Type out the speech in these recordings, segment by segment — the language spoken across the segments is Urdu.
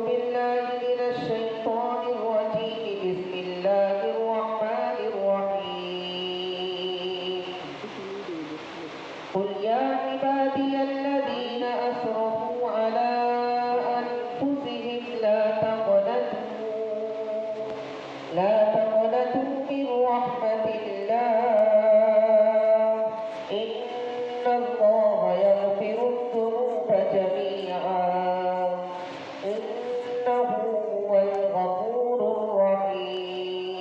بالله من الشيطان الرجيم. بسم الله الرحمن الرحيم. قل يا عبادي الذين أسرفوا على أنفسهم لا تقنطوا من رحمة الله إن الله يغفر الذنوب جميعا إنه هو الغفور الرحيم.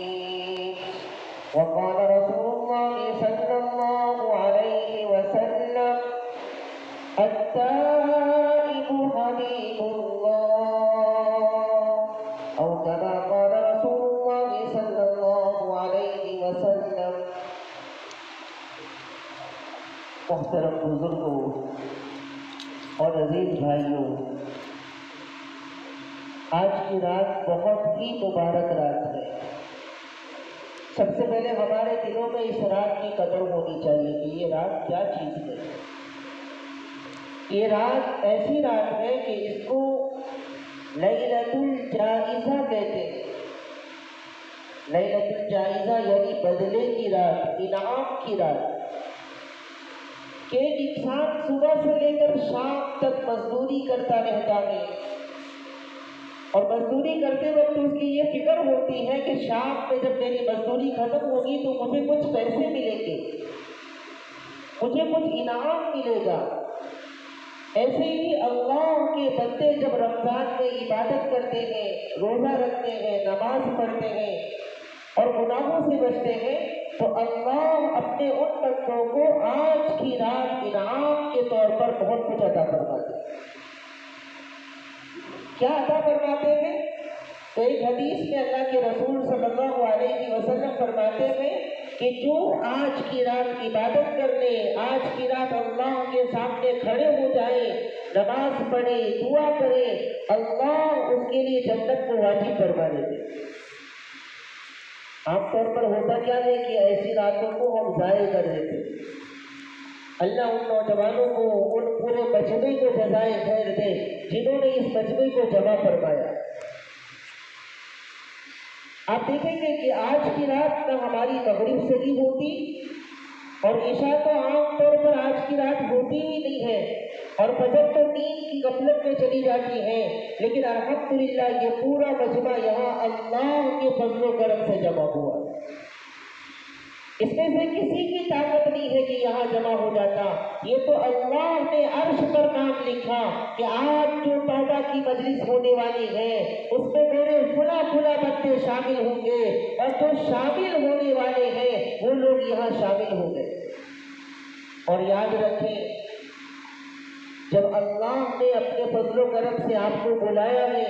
وقال رسول الله صلى الله عليه وسلم التائب حبيب الله، أو كما قال رسول الله صلى الله عليه وسلم. محترم بزرگوں اور عزیز بھائیوں، آج کی رات بہت ہی مبارک رات ہے. سب سے پہلے ہمارے دلوں میں اس رات کی قدر ہونی چاہیے کہ یہ رات کیا چیز ہے. یہ رات ایسی رات ہے کہ اس کو لیلۃ الجائزہ کہتے ہیں. لیلۃ الجائزہ یعنی بدلے کی رات، انعام کی رات. کہ انسان صبح سے لے کر شام تک مزدوری کرتا رہتا ہے، اور مزدوری کرتے وقت اس کی یہ فکر ہوتی ہے کہ شام میں جب میری مزدوری ختم ہوگی تو مجھے کچھ پیسے ملیں گے، مجھے کچھ انعام ملے گا. ایسے ہی اللہ کے بندے جب رمضان میں عبادت کرتے ہیں، روزہ رکھتے ہیں، نماز پڑھتے ہیں اور گناہوں سے بچتے ہیں، تو اللہ اپنے ان بندوں کو آج کی رات انعام کے طور پر بہت کچھ عطا فرماتے ہیں. کیا عطا فرماتے ہیں؟ تو ایک حدیث میں اللہ کے رسول صلی اللہ علیہ وسلم فرماتے ہیں کہ جو آج کی رات عبادت کرنے، آج کی رات اللہ کے سامنے کھڑے ہو جائے، نماز پڑھے، دعا کرے، اللہ اس کے لیے جنت کو واجب فرما دیتے. عام طور پر ہوتا کیا ہے کہ ایسی راتوں کو ہم ضائع کر دیتے. اللہ ان نوجوانوں کو، ان پورے مجمع کو جزائے خیر دے جنہوں نے اس مجمع کو جمع فرمایا. آپ دیکھیں گے کہ آج کی رات نہ ہماری مغرب سے بھی ہوتی، اور عشاء تو عام طور پر آج کی رات ہوتی ہی نہیں ہے، اور فجر تو نیند کی غفلت میں چلی جاتی ہے. لیکن الحمدللہ یہ پورا مجمع یہاں اللہ کے فضل و کرم سے جمع ہوا. اس میں سے کسی کی طاقت نہیں ہے کہ یہاں جمع ہو جاتا. یہ تو اللہ نے عرش پر نام لکھا کہ آج جو توبہ کی مجلس ہونے والی ہے اس میں میرے فلاں فلاں بندے شامل ہوں گے، اور جو شامل ہونے والے ہیں وہ لوگ یہاں شامل ہوں گے. اور یاد رکھیں، جب اللہ نے اپنے فضل و کرم سے آپ کو بلایا ہے،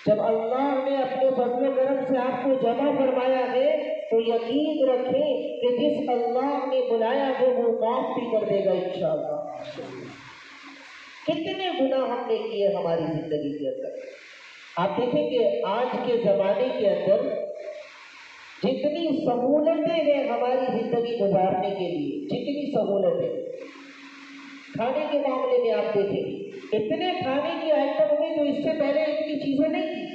جب اللہ نے اپنے فضل و کرم سے آپ کو جمع فرمایا ہے، تو یقین رکھیں کہ جس اللہ نے بلایا ہے وہ معاف بھی کر دے گا انشاءاللہ. کتنے گناہ ہم نے کیے ہماری زندگی کے اندر. آپ دیکھیں کہ آج کے زمانے کے اندر جتنی سہولتیں ہیں ہماری زندگی گزارنے کے لیے، جتنی سہولتیں، کھانے کے معاملے میں آپ دیکھیں اتنے کھانے کی آئٹم ہیں جو اس سے پہلے اتنی چیزیں نہیں تھیں.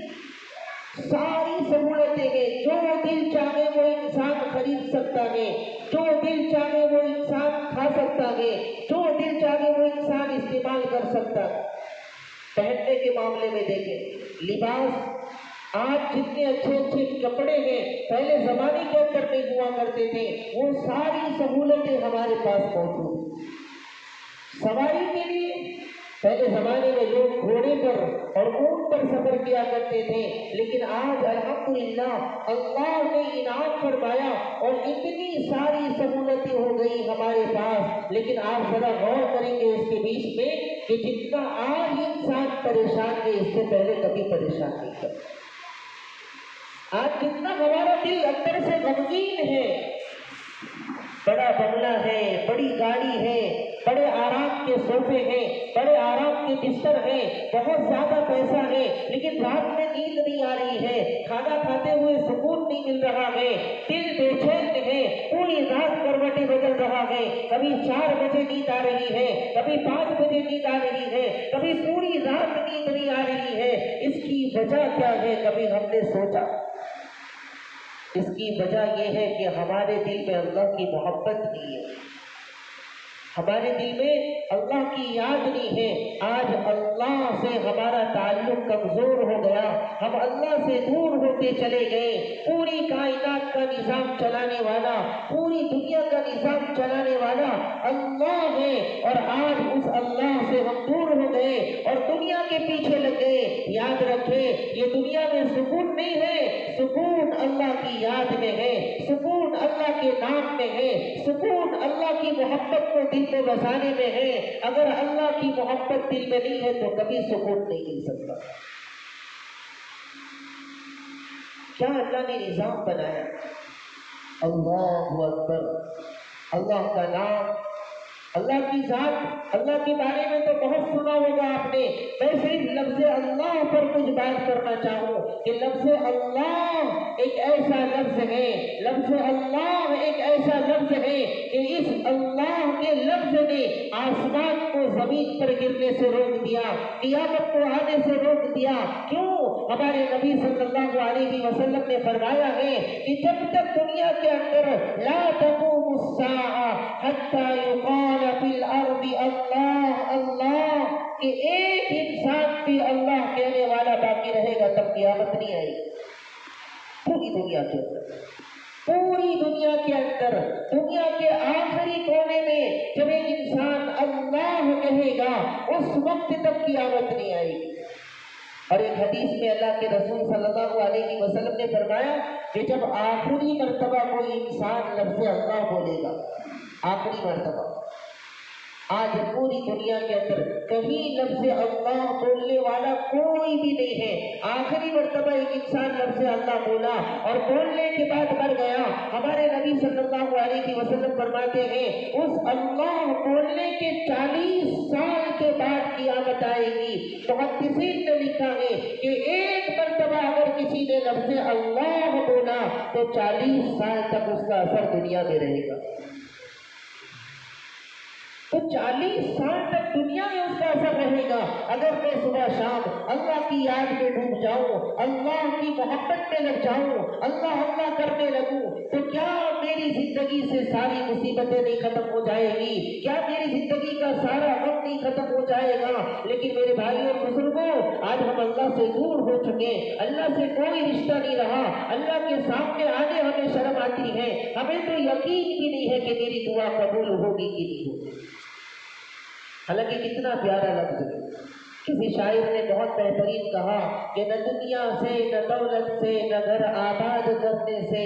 ساری سہولتیں ہیں، جو دل چاہے وہ انسان خرید سکتا ہے، جو دل چاہے وہ انسان کھا سکتا ہے، جو دل چاہے وہ انسان استعمال کر سکتا ہے. پہننے کے معاملے میں دیکھیں، لباس، آج جتنے اچھے اچھے کپڑے ہیں پہلے زمانے کے اندر نہیں ہوا کرتے تھے، وہ ساری سہولتیں ہمارے پاس موجود ہیں. سواری کے لیے پہلے زمانے میں لوگ گھوڑے پر اور اونٹ پر سفر کیا کرتے تھے، لیکن آج الحمدللہ اللہ نے انعام فرمایا اور اتنی ساری سہولتیں ہو گئی ہمارے پاس. لیکن آپ ذرا غور کریں گے اس کے بیچ میں کہ جتنا آج انسان پریشان ہے اس سے پہلے کبھی پریشان نہیں تھا. آج جتنا ہمارا دل اندر سے غمگین ہے، بڑا بنگلہ ہے، بڑی گاڑی ہے، بڑے آرام کے صوفے ہیں، بڑے آرام کے بستر ہیں، بہت زیادہ پیسہ ہے، لیکن رات میں نیند نہیں آ رہی ہے، کھانا کھاتے ہوئے سکون نہیں مل رہا ہے، دل بے چین ہے، پوری رات کروٹیں بدل رہا ہے، کبھی 4 بجے نیند آ رہی ہے، کبھی 5 بجے نیند آ رہی ہے، کبھی پوری رات نیند نہیں آ رہی ہے. وجہ کیا ہے کبھی ہم نے سوچا؟ اس کی وجہ یہ ہے کہ ہمارے دل میں اللہ کی محبت نہیں ہے، ہمارے دل میں اللہ کی یاد نہیں ہے۔ آج اللہ سے ہمارا تعلق کمزور ہو گیا، ہم اللہ سے دور ہوتے چلے گئے۔ پوری کائنات کا نظام چلانے والا، پوری دنیا کا نظام چلانے والا اللہ ہے، اور آج اس اللہ سے ہم دور ہو گئے اور دنیا کے پیچھے لگ گئے۔ یاد رکھے، یہ دنیا میں سکون نہیں ہے، سکون اللہ کی یاد میں ہے، سکون اللہ کے نام میں ہے، سکون اللہ کی محبت کو دل میں بسانے میں ہے۔ اگر اللہ کی محبت دل میں نہیں ہے تو کبھی سکون نہیں مل سکتا۔ کیا اللہ نے نظام بنایا؟ اللہ اکبر، اللہ کا نام، اللہ کی ذات، اللہ کے بارے میں تو بہت سنا ہوگا آپ نے۔ میں صرف لفظ اللہ پر کچھ بات کرنا چاہوں کہ لفظ اللہ ایک ایسا لفظ ہے، لفظ اللہ ایک ایسا لفظ ہے کہ اس اللہ کے لفظ نے آسمان کو زمین پر گرنے سے روک دیا، قیامت کو آنے سے روک دیا۔ کیوں؟ ہمارے نبی صلی اللہ علیہ وسلم نے فرمایا ہے کہ جب تک دنیا کے اندر لا تقوم الساعہ حتی یقال فی الارض اللہ اللہ، کہ ایک انسان بھی اللہ کہنے والا باقی رہے گا تب قیامت نہیں آئے گی۔ پوری دنیا کے اندر، پوری دنیا کے اندر، دنیا کے آخری کونے میں جب ایک انسان اللہ کہے گا اس وقت تک قیامت نہیں آئے گی۔ اور ایک حدیث میں اللہ کے رسول صلی اللہ علیہ وسلم نے فرمایا کہ جب آخری مرتبہ کوئی انسان لفظ اللہ بولے گا، آخری مرتبہ، آج پوری دنیا کے اندر کہیں لفظ اللہ بولنے والا کوئی بھی نہیں ہے۔ آخری مرتبہ ایک انسان لفظ اللہ بولا اور بولنے کے بعد مر گیا۔ ہمارے نبی صلی اللہ علیہ وسلم فرماتے ہیں اس اللہ بولنے کے 40 سال کے بعد قیامت آئے گی۔ محدثین نے لکھا ہے کہ ایک مرتبہ اگر کسی نے لفظ اللہ بولا تو 40 سال تک اس کا اثر دنیا میں رہے گا۔ تو 40 سال تک دنیا میں اس کا اثر رہے گا۔ اگر میں صبح شام اللہ کی یاد میں ڈوب جاؤں، اللہ کی محبت میں لگ جاؤں، اللہ اللہ کرنے لگوں، تو کیا میری زندگی سے ساری مصیبتیں نہیں ختم ہو جائے گی؟ کیا میری زندگی کا سارا غم نہیں ختم ہو جائے گا؟ لیکن میرے بھائیوں اور بزرگوں، آج ہم اللہ سے دور ہو چکے، اللہ سے کوئی رشتہ نہیں رہا، اللہ کے سامنے آنے ہمیں شرم آتی ہے، ہمیں تو یقین بھی نہیں ہے کہ میری دعا قبول ہوگی کہ نہیں ہوگی۔ حالانکہ کتنا پیارا لفظ ہے۔ کسی شاعر نے بہت بہترین کہا کہ نہ دنیا سے نہ دولت سے نہ گھر آباد کرنے سے،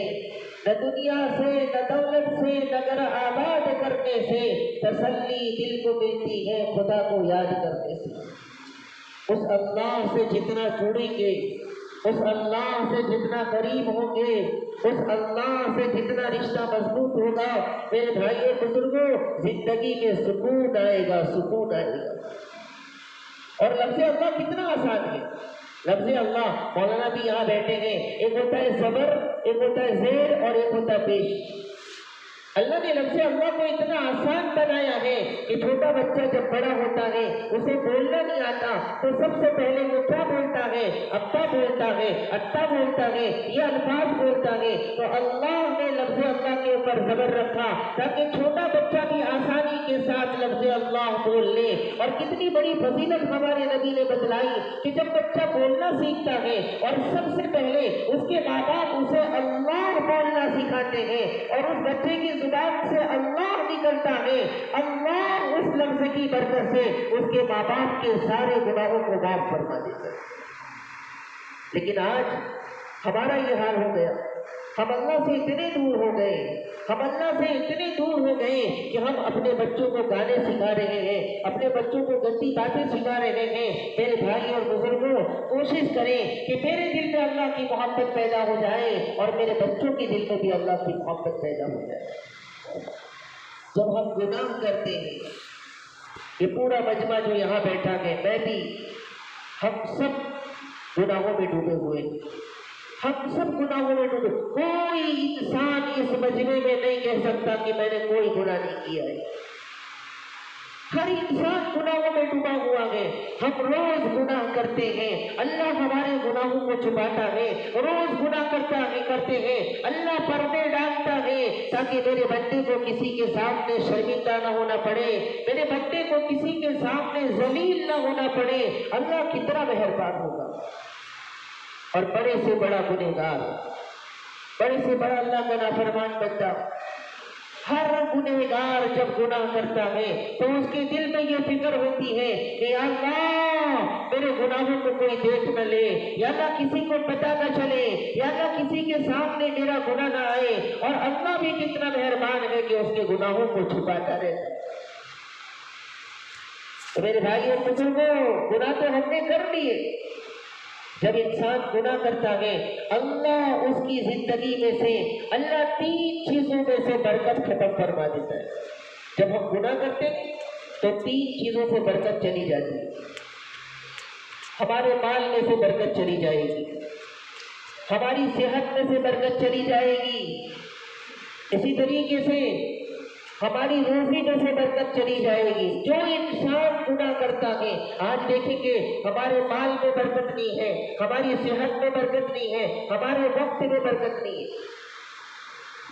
نہ دنیا سے نہ دولت سے نہ گھر آباد کرنے سے تسلی دل کو ملتی ہے خدا کو یاد کرنے سے۔ اس اللہ سے جتنا جڑیں گے، اس اللہ سے جتنا قریب ہوں گے، اس اللہ سے جتنا رشتہ مضبوط ہوگا، میرے بھائیوں بزرگوں، زندگی میں سکون آئے گا، سکون آئے گا۔ اور لفظ اللہ کتنا آسان ہے۔ لفظ اللہ، مولانا بھی یہاں بیٹھے ہیں، ایک ہوتا ہے زبر، ایک ہوتا ہے زیر اور ایک ہوتا ہے پیش۔ اللہ نے لفظ اللہ کو اتنا آسان بنایا ہے کہ چھوٹا بچہ جب بڑا ہوتا ہے اسے بولنا نہیں آتا تو سب سے پہلے وہ کیا بولتا ہے؟ ابا بولتا ہے، اٹا بولتا ہے، یہ الفاظ بولتا ہے۔ تو اللہ نے لفظ اللہ کے اوپر زبر رکھا تاکہ چھوٹا بچہ بھی آسانی کے ساتھ لفظ اللہ بول لے۔ اور کتنی بڑی فضیلت ہمارے نبی نے بتلائی کہ جب بچہ بولنا سیکھتا ہے اور سب سے پہلے اس کے ماں باپ اسے اللہ بولنا سکھاتے ہیں اور اس بچے کی زبان سے اللہ نکلتا ہے، اللہ اس لفظ کی برکت سے اس کے ماں باپ کے سارے گناہوں کو معاف فرما دیتا ہے۔ لیکن آج ہمارا یہ حال ہو گیا، ہم اللہ سے اتنے دور ہو گئے، ہم اللہ سے اتنے دور ہو گئے کہ ہم اپنے بچوں کو گانے سکھا رہے ہیں، اپنے بچوں کو گندی باتیں سکھا رہے ہیں۔ میرے بھائی اور بزرگوں، کوشش کریں کہ میرے دل میں اللہ کی محبت پیدا ہو جائے اور میرے بچوں کے دل میں بھی اللہ کی محبت پیدا ہو جائے۔ جب ہم گناہ کرتے ہیں، یہ پورا مجمع جو یہاں بیٹھا ہے، میں بھی، ہم سب گناہوں میں ڈوبے ہوئے، ہم سب گناہوں میں ڈوبے۔ کوئی انسان اس مجمع میں نہیں کہہ سکتا کہ میں نے کوئی گناہ نہیں کیا ہے۔ ہر انسان گناہوں میں ڈوبا ہوا ہے. ہم روز گناہ کرتے ہیں, اللہ ہمارے گناہوں کو چھپاتا ہے. روز گناہ کرتے ہیں, اللہ پردے ڈالتا ہے تاکہ میرے بندے کو کسی کے سامنے شرمندہ نہ ہونا پڑے, میرے بندے کو کسی کے سامنے ذلیل نہ ہونا پڑے. اللہ کتنا مہربان ہوگا. اور بڑے سے بڑا گنہگار, بڑے سے بڑا اللہ کا نافرمان بندہ, ہر گنہگار جب گناہ کرتا ہے تو اس کے دل میں یہ فکر ہوتی ہے کہ یا اللہ میرے گناہوں کو کوئی دیکھ نہ لے, یا اللہ کسی کو پتہ نہ چلے, یا اللہ کسی کے سامنے میرا گناہ نہ آئے. اور اللہ بھی کتنا مہربان ہے کہ اس کے گناہوں کو چھپاتا رہتا ہے. تو میرے بھائی اور بزرگوں, گناہ تو ہم نے کر لیے. جب انسان گناہ کرتا ہے اللہ اس کی زندگی میں سے اللہ 3 چیزوں میں سے برکت ختم فرما دیتا ہے. جب ہم گناہ کرتے ہیں تو 3 چیزوں سے برکت چلی جاتی ہے. ہمارے مال میں سے برکت چلی جائے گی, ہماری صحت میں سے برکت چلی جائے گی, اسی طریقے سے ہماری روزی میں سے برکت چلی جائے گی. جو انسان گناہ کرتا ہے, آج دیکھیں گے ہمارے مال میں برکت نہیں ہے, ہماری صحت میں برکت نہیں ہے, ہمارے وقت میں برکت نہیں ہے.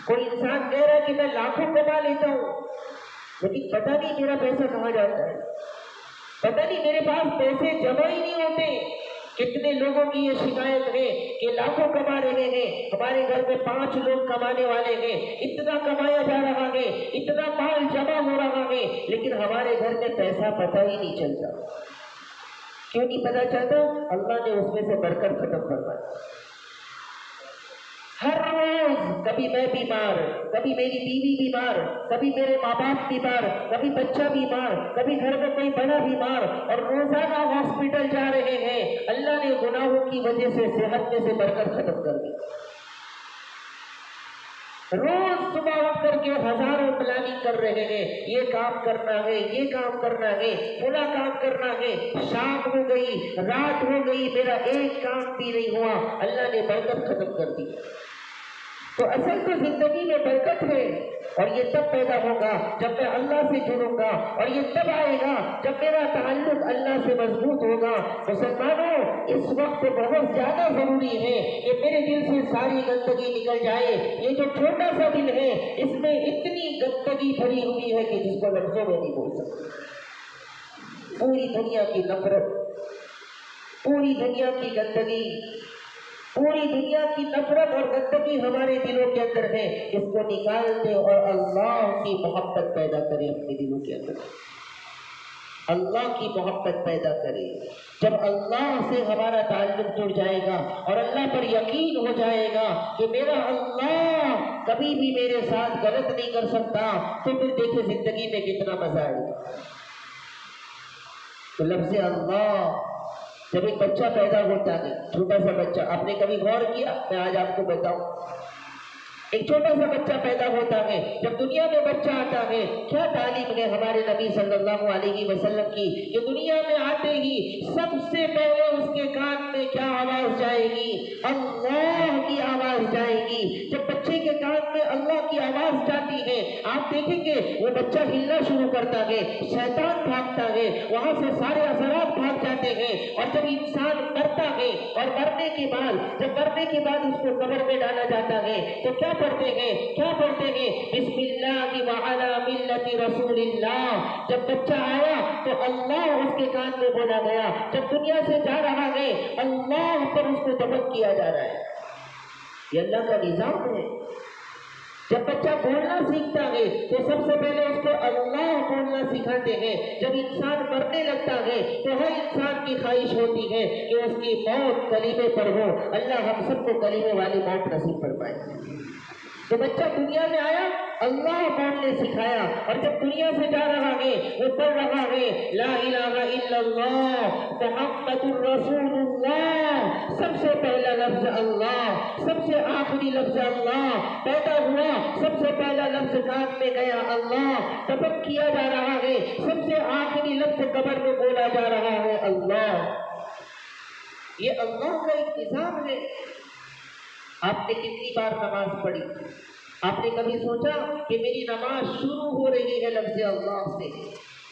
کوئی انسان کہہ رہا ہے کہ میں لاکھوں کما لیتا ہوں, لیکن پتہ نہیں میرا پیسہ کہاں جاتا ہے, پتہ نہیں میرے پاس پیسے جمع ہی نہیں ہوتے. کتنے لوگوں کی یہ شکایت ہے کہ لاکھوں کما رہے ہیں, ہمارے گھر میں 5 لوگ کمانے والے ہیں, اتنا کمایا جا رہا ہے, اتنا مال جمع ہو رہا ہے, لیکن ہمارے گھر میں پیسہ پتہ ہی نہیں چلتا. کیوں نہیں پتہ چلتا؟ اللہ نے اس میں سے برکت ختم کروائی. ہر روز کبھی میں بیمار, کبھی میری بیوی بیمار, کبھی میرے ماں باپ بیمار, کبھی بچہ بیمار, کبھی گھر میں کوئی بڑا بیمار, اور روزانہ ہاسپٹل جا رہے ہیں. اللہ نے گناہوں کی وجہ سے صحت میں سے برکت ختم کر دی. روز صبح اٹھ کر کے ہزاروں پلاننگ کر رہے ہیں, یہ کام کرنا ہے, یہ کام کرنا ہے, فلاں کام کرنا ہے. شام ہو گئی, رات ہو گئی, میرا ایک کام بھی نہیں ہوا, اللہ نے برکت ختم کر دی. تو اصل تو زندگی میں برکت ہے, اور یہ تب پیدا ہوگا جب میں اللہ سے جڑوں گا, اور یہ تب آئے گا جب میرا تعلق اللہ سے مضبوط ہوگا. مسلمانوں, اس وقت بہت زیادہ ضروری ہے کہ میرے دل سے ساری گندگی نکل جائے. یہ جو چھوٹا سا دل ہے اس میں اتنی گندگی بھری ہوئی ہے کہ جس کو لفظوں میں نہیں بول سکتے. پوری دنیا کی نفرت, پوری دنیا کی گندگی, پوری دنیا کی نفرت اور گندگی ہمارے دلوں کے اندر ہے. اس کو نکال دے اور اللہ کی محبت پیدا کرے اپنے دلوں کے اندر, اللہ کی محبت پیدا کرے. جب اللہ سے ہمارا تعلق جڑ جائے گا اور اللہ پر یقین ہو جائے گا کہ میرا اللہ کبھی بھی میرے ساتھ غلط نہیں کر سکتا, تو پھر دیکھیں زندگی میں کتنا مزہ آئے گا. تو لفظ اللہ, جب ایک بچہ پیدا ہوتا ہے, چھوٹا سا بچہ, آپ نے کبھی غور کیا؟ میں آج آپ کو بتاؤں, ایک چھوٹا سا بچہ پیدا ہوتا ہے, جب دنیا میں بچہ آتا ہے, کیا تعلیم ہے ہمارے نبی صلی اللہ علیہ وسلم کی کہ دنیا میں آتے ہی سب سے پہلے اس کے کان میں کیا آواز جائے گی؟ اللہ کی آواز جائے گی. جب بچے کے کان میں اللہ کی آواز جاتی ہے, آپ دیکھیں گے وہ بچہ ہلنا شروع کرتا ہے, شیطان بھاگتا ہے, وہاں سے سارے اثرات بھاگ جاتے ہیں. اور جب انسان مرتا ہے اور مرنے کے بعد, جب مرنے کے بعد اس کو قبر میں ڈالا جاتا ہے, تو کیا پڑھتے ہیں؟ بسم اللہ وعلی ملت رسول اللہ. جب بچہ آیا تو اللہ اس کے کان میں بولا گیا. جب دنیا سے جا رہا ہے اللہ پر اس کو دفن کیا جا رہا ہے. یہ اللہ کا نظام ہے. جب بچہ بولنا سیکھتا ہے تو سب سے پہلے اس کو اللہ بولنا سکھاتے ہیں. جب انسان مرنے لگتا ہے تو ہر انسان کی خواہش ہوتی ہے کہ اس کی موت کلمے پر ہو. اللہ ہم سب کو کلمے والی موت نصیب فرمائے. تو بچہ دنیا میں آیا, اللہ بولنے سکھایا, اور جب دنیا سے جا رہا ہے وہ پڑھ رہا ہے لا الہ الا اللہ محمد الرسول اللہ. سب سے پہلا لفظ اللہ, سب سے آخری لفظ اللہ. پیدا ہوا, سب سے پہلا لفظ کان میں گیا اللہ. دفن کیا جا رہا ہے, سب سے آخری لفظ قبر میں بولا جا رہا ہے اللہ. یہ اللہ کا ایک نظام ہے. آپ نے کتنی بار نماز پڑھی؟ آپ نے کبھی سوچا کہ میری نماز شروع ہو رہی ہے لفظ اللہ سے؟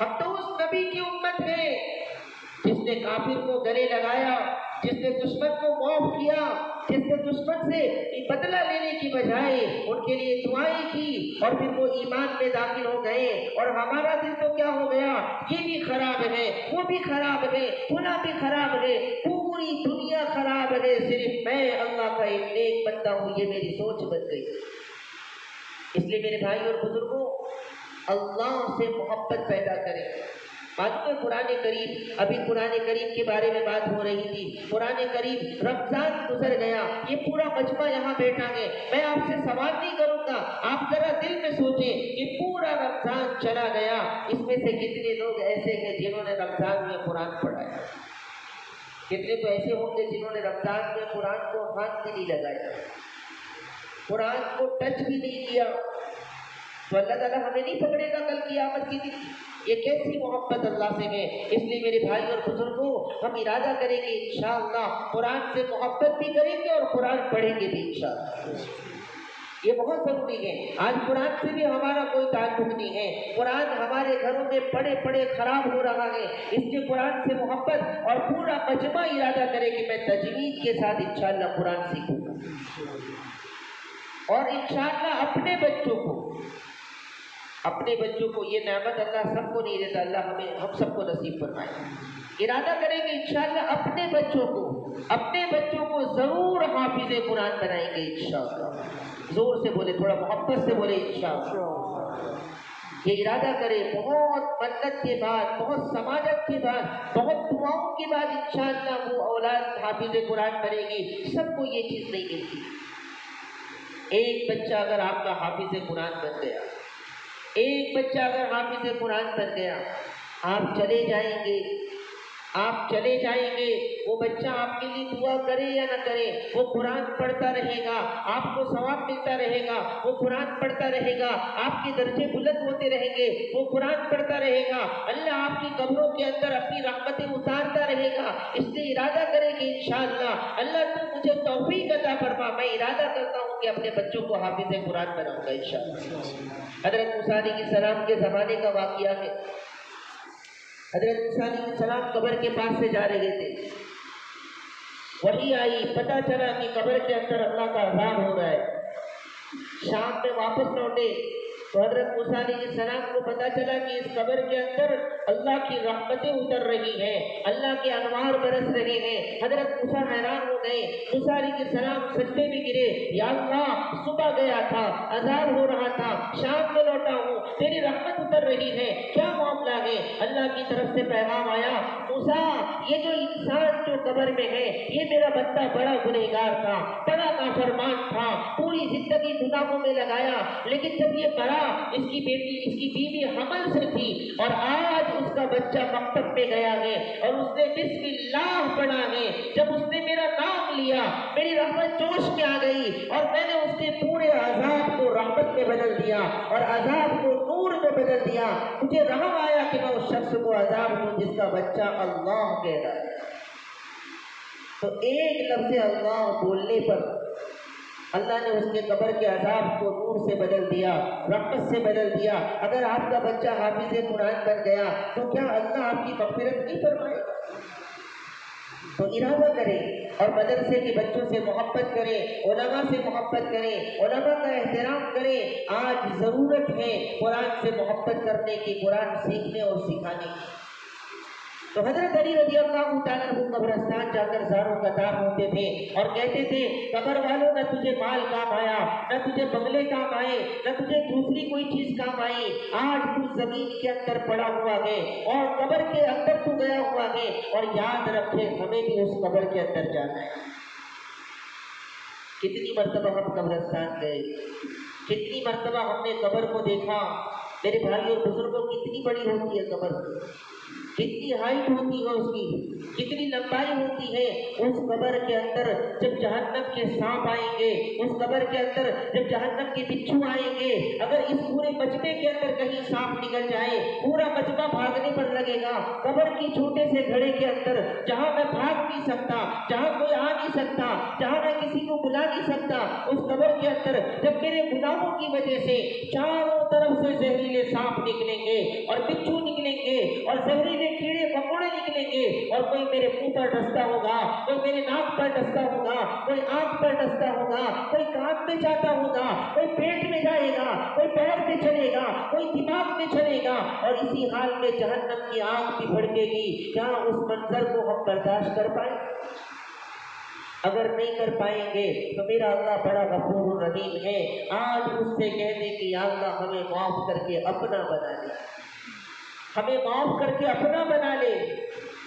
ہم تو اس نبی کی امت ہیں جس نے کافر کو گلے لگایا، جس نے دشمن کو معاف کیا، جس نے دشمن سے بدلہ لینے کی بجائے ان کے لیے دعائیں کی اور پھر وہ ایمان میں داخل ہو گئے۔ اور ہمارا دل تو کیا ہو گیا، یہ بھی خراب ہے، وہ بھی خراب ہے، فلاں بھی خراب ہے، پوری دنیا خراب ہے، صرف میں اللہ کا ایک نیک بندہ ہوں، یہ میری سوچ بن گئی۔ اس لیے میرے بھائی اور بزرگوں، اللہ سے محبت پیدا کریں۔ معلوم ہے قرآن کریم، ابھی قرآن کریم کے بارے میں بات ہو رہی تھی، قرآن کریم رمضان گزر گیا، یہ پورا مجمع یہاں بیٹھا ہے، میں آپ سے سوال نہیں کروں گا، آپ ذرا دل میں سوچیں کہ پورا رمضان چلا گیا، اس میں سے کتنے لوگ ایسے ہیں جنہوں نے رمضان میں قرآن پڑھا ہے؟ کتنے تو ایسے ہوں گے جنہوں نے رمضان میں قرآن کو ہاتھ بھی نہیں لگایا، قرآن کو ٹچ بھی نہیں کیا، تو اللہ تعالیٰ ہمیں نہیں پکڑے گا کل قیامت کی دن؟ یہ کیسی محبت اللہ سے ہے؟ اس لیے میرے بھائی اور بزرگوں، ہم ارادہ کریں گے انشاءاللہ قرآن سے محبت بھی کریں گے اور قرآن پڑھیں گے بھی انشاءاللہ۔ یہ بہت ضروری ہے۔ آج قرآن سے بھی ہمارا کوئی تعلق نہیں ہے، قرآن ہمارے گھروں میں پڑھے پڑھے خراب ہو رہا ہے، اس لیے قرآن سے محبت، اور پورا مجمع ارادہ کرے کہ میں تجوید کے ساتھ انشاءاللہ قرآن سیکھوں گا، اور انشاءاللہ اپنے بچوں کو یہ نعمت اللہ سب کو نہیں دیتا، اللہ ہم سب کو نصیب فرمائے۔ ارادہ کریں کہ انشاءاللہ اپنے بچوں کو ضرور حافظ قرآن بنائیں گے انشاءاللہ۔ زور سے بولے، تھوڑا محبت سے بولے انشاءاللہ۔ یہ ارادہ کرے، بہت منت کے بعد، بہت سماجت کے بعد، بہت دعاؤں کے بعد انشاءاللہ وہ اولاد حافظ قرآن بنے گی۔ سب کو یہ چیز نہیں ملتی۔ ایک بچہ اگر آپ کا حافظ قرآن بن گیا، ایک بچہ اگر حافظ قرآن بن گیا، آپ چلے جائیں گے، وہ بچہ آپ کے لیے دعا کرے یا نہ کرے، وہ قرآن پڑھتا رہے گا، آپ کو ثواب ملتا رہے گا، وہ قرآن پڑھتا رہے گا، آپ کے درجے بلند ہوتے رہیں گے، وہ قرآن پڑھتا رہے گا، اللہ آپ کی قبروں کے اندر اپنی رحمتیں اتارتا رہے گا۔ اس لیے ارادہ کرے کہ انشاءاللہ اللہ تو مجھے توفیق عطا فرما، میں ارادہ کرتا ہوں کہ اپنے بچوں کو حافظ قرآن بناؤں گا انشاءاللہ۔ حضرت موسیٰ علیہ السلام کے زمانے کا واقعہ ہے۔ حضرت موسیٰ علیہ السلام قبر کے پاس سے جا رہے تھے، وحی آئی، پتہ چلا کہ قبر کے اندر اللہ کا عذاب ہو رہا ہے۔ شام میں واپس لوٹے تو حضرت موسیٰ علیہ السلام کو پتہ چلا کہ اس قبر کے اندر اللہ کی رحمتیں اتر رہی ہیں، اللہ کے انوار برس رہے ہیں۔ حضرت موسیٰ حیران ہو گئے، موسیٰ علیہ السلام سجدے میں گرے، یا اللہ صبح گیا تھا، عذاب ہو رہا تھا، شام میں لوٹا ہوں، تیری رحمت اتر رہی ہے، کیا معاملہ ہے؟ اللہ کی طرف سے پیغام آیا، موسیٰ یہ جو انسان جو قبر میں ہے، یہ میرا بندہ بڑا گنہگار تھا، بڑا نافرمان تھا، پوری زندگی گناہوں میں لگایا، لیکن جب یہ مرا، اس کی بیوی حمل سے تھی، اور آج اس کا بچہ مکتب میں گیا ہے اور اس نے بسم اللہ پڑھا ہے، جب اس نے میرا نام لیا میری رحمت جوش میں آ گئی، اور میں نے اس کے پورے عذاب کو رحمت میں بدل دیا اور عذاب کو نور میں بدل دیا۔ مجھے رحم آیا کہ میں اس شخص کو عذاب دوں جس کا بچہ اللہ کہہ رہا ہے۔ تو ایک لفظ اللہ بولنے پر اللہ نے اس کے قبر کے عذاب کو نور سے بدل دیا، رحمت سے بدل دیا۔ اگر آپ کا بچہ حافظ قرآن بن گیا تو کیا اللہ آپ کی مغفرت نہیں فرمائے گا؟ تو ارادہ کریں اور مدرسے کے بچوں سے محبت کریں، علماء سے محبت کریں، علماء کا احترام کریں۔ آج ضرورت ہے قرآن سے محبت کرنے کی، قرآن سیکھنے اور سکھانے کی۔ تو حضرت علی رضی اللہ تعالیٰ عنہ قبرستان جا کر زاروں قطار ہوتے تھے اور کہتے تھے، قبر والوں نہ تجھے مال کام آیا، نہ تجھے بنگلے کام آئے، نہ تجھے دوسری کوئی چیز کام آئی، آج تو زمین کے اندر پڑا ہوا ہے اور قبر کے اندر تو گیا ہوا ہے، اور یاد رکھے ہمیں بھی اس قبر کے اندر جانا ہے۔ کتنی مرتبہ ہم قبرستان گئے، کتنی مرتبہ ہم نے قبر کو دیکھا۔ میرے بھائی اور بزرگوں، کتنی بڑی ہوتی ہے قبر، کتنی ہائٹ ہوتی ہے اس کی، کتنی لمبائی ہوتی ہے۔ اس قبر کے اندر جب جہنم کے سانپ آئیں گے، اس قبر کے اندر جب جہنم کے بچھو آئیں گے، اگر اس پورے مجمع کے اندر کہیں سانپ نکل جائے، پورا مجمع بھاگنے پر لگے گا۔ قبر کی چھوٹے سے گھڑے کے اندر جہاں میں بھاگ نہیں سکتا، جہاں کوئی آ نہیں سکتا، جہاں میں کسی کو بلا نہیں سکتا، اس قبر کے اندر جب میرے گناہوں کی وجہ سے چاروں طرف سے زہریلے سانپ نکلیں گے اور بچھو نکلیں نکلیں گے اور زہریلے کیڑے مکوڑے نکلیں گے اور کوئی میرے منہ پر ڈستا ہوگا، کوئی میرے ناک پر ڈستا ہوگا، کوئی آنکھ پر ڈستا ہوگا، کوئی کان میں جاتا ہوگا، کوئی پیٹ میں جائے گا، کوئی پیر میں چلے گا، کوئی دماغ میں چلے گا، اور اسی حال میں جہنم کی آگ بھی بھڑکے گی۔ کیا اس منظر کو ہم برداشت کر پائیں؟ اگر نہیں کر پائیں گے تو میرا اللہ بڑا غفور رحیم ہے۔ آج اس سے کہہ دیں کہ یا اللہ ہمیں معاف کر کے اپنا بنا لے، ہمیں معاف کر کے اپنا بنا لے۔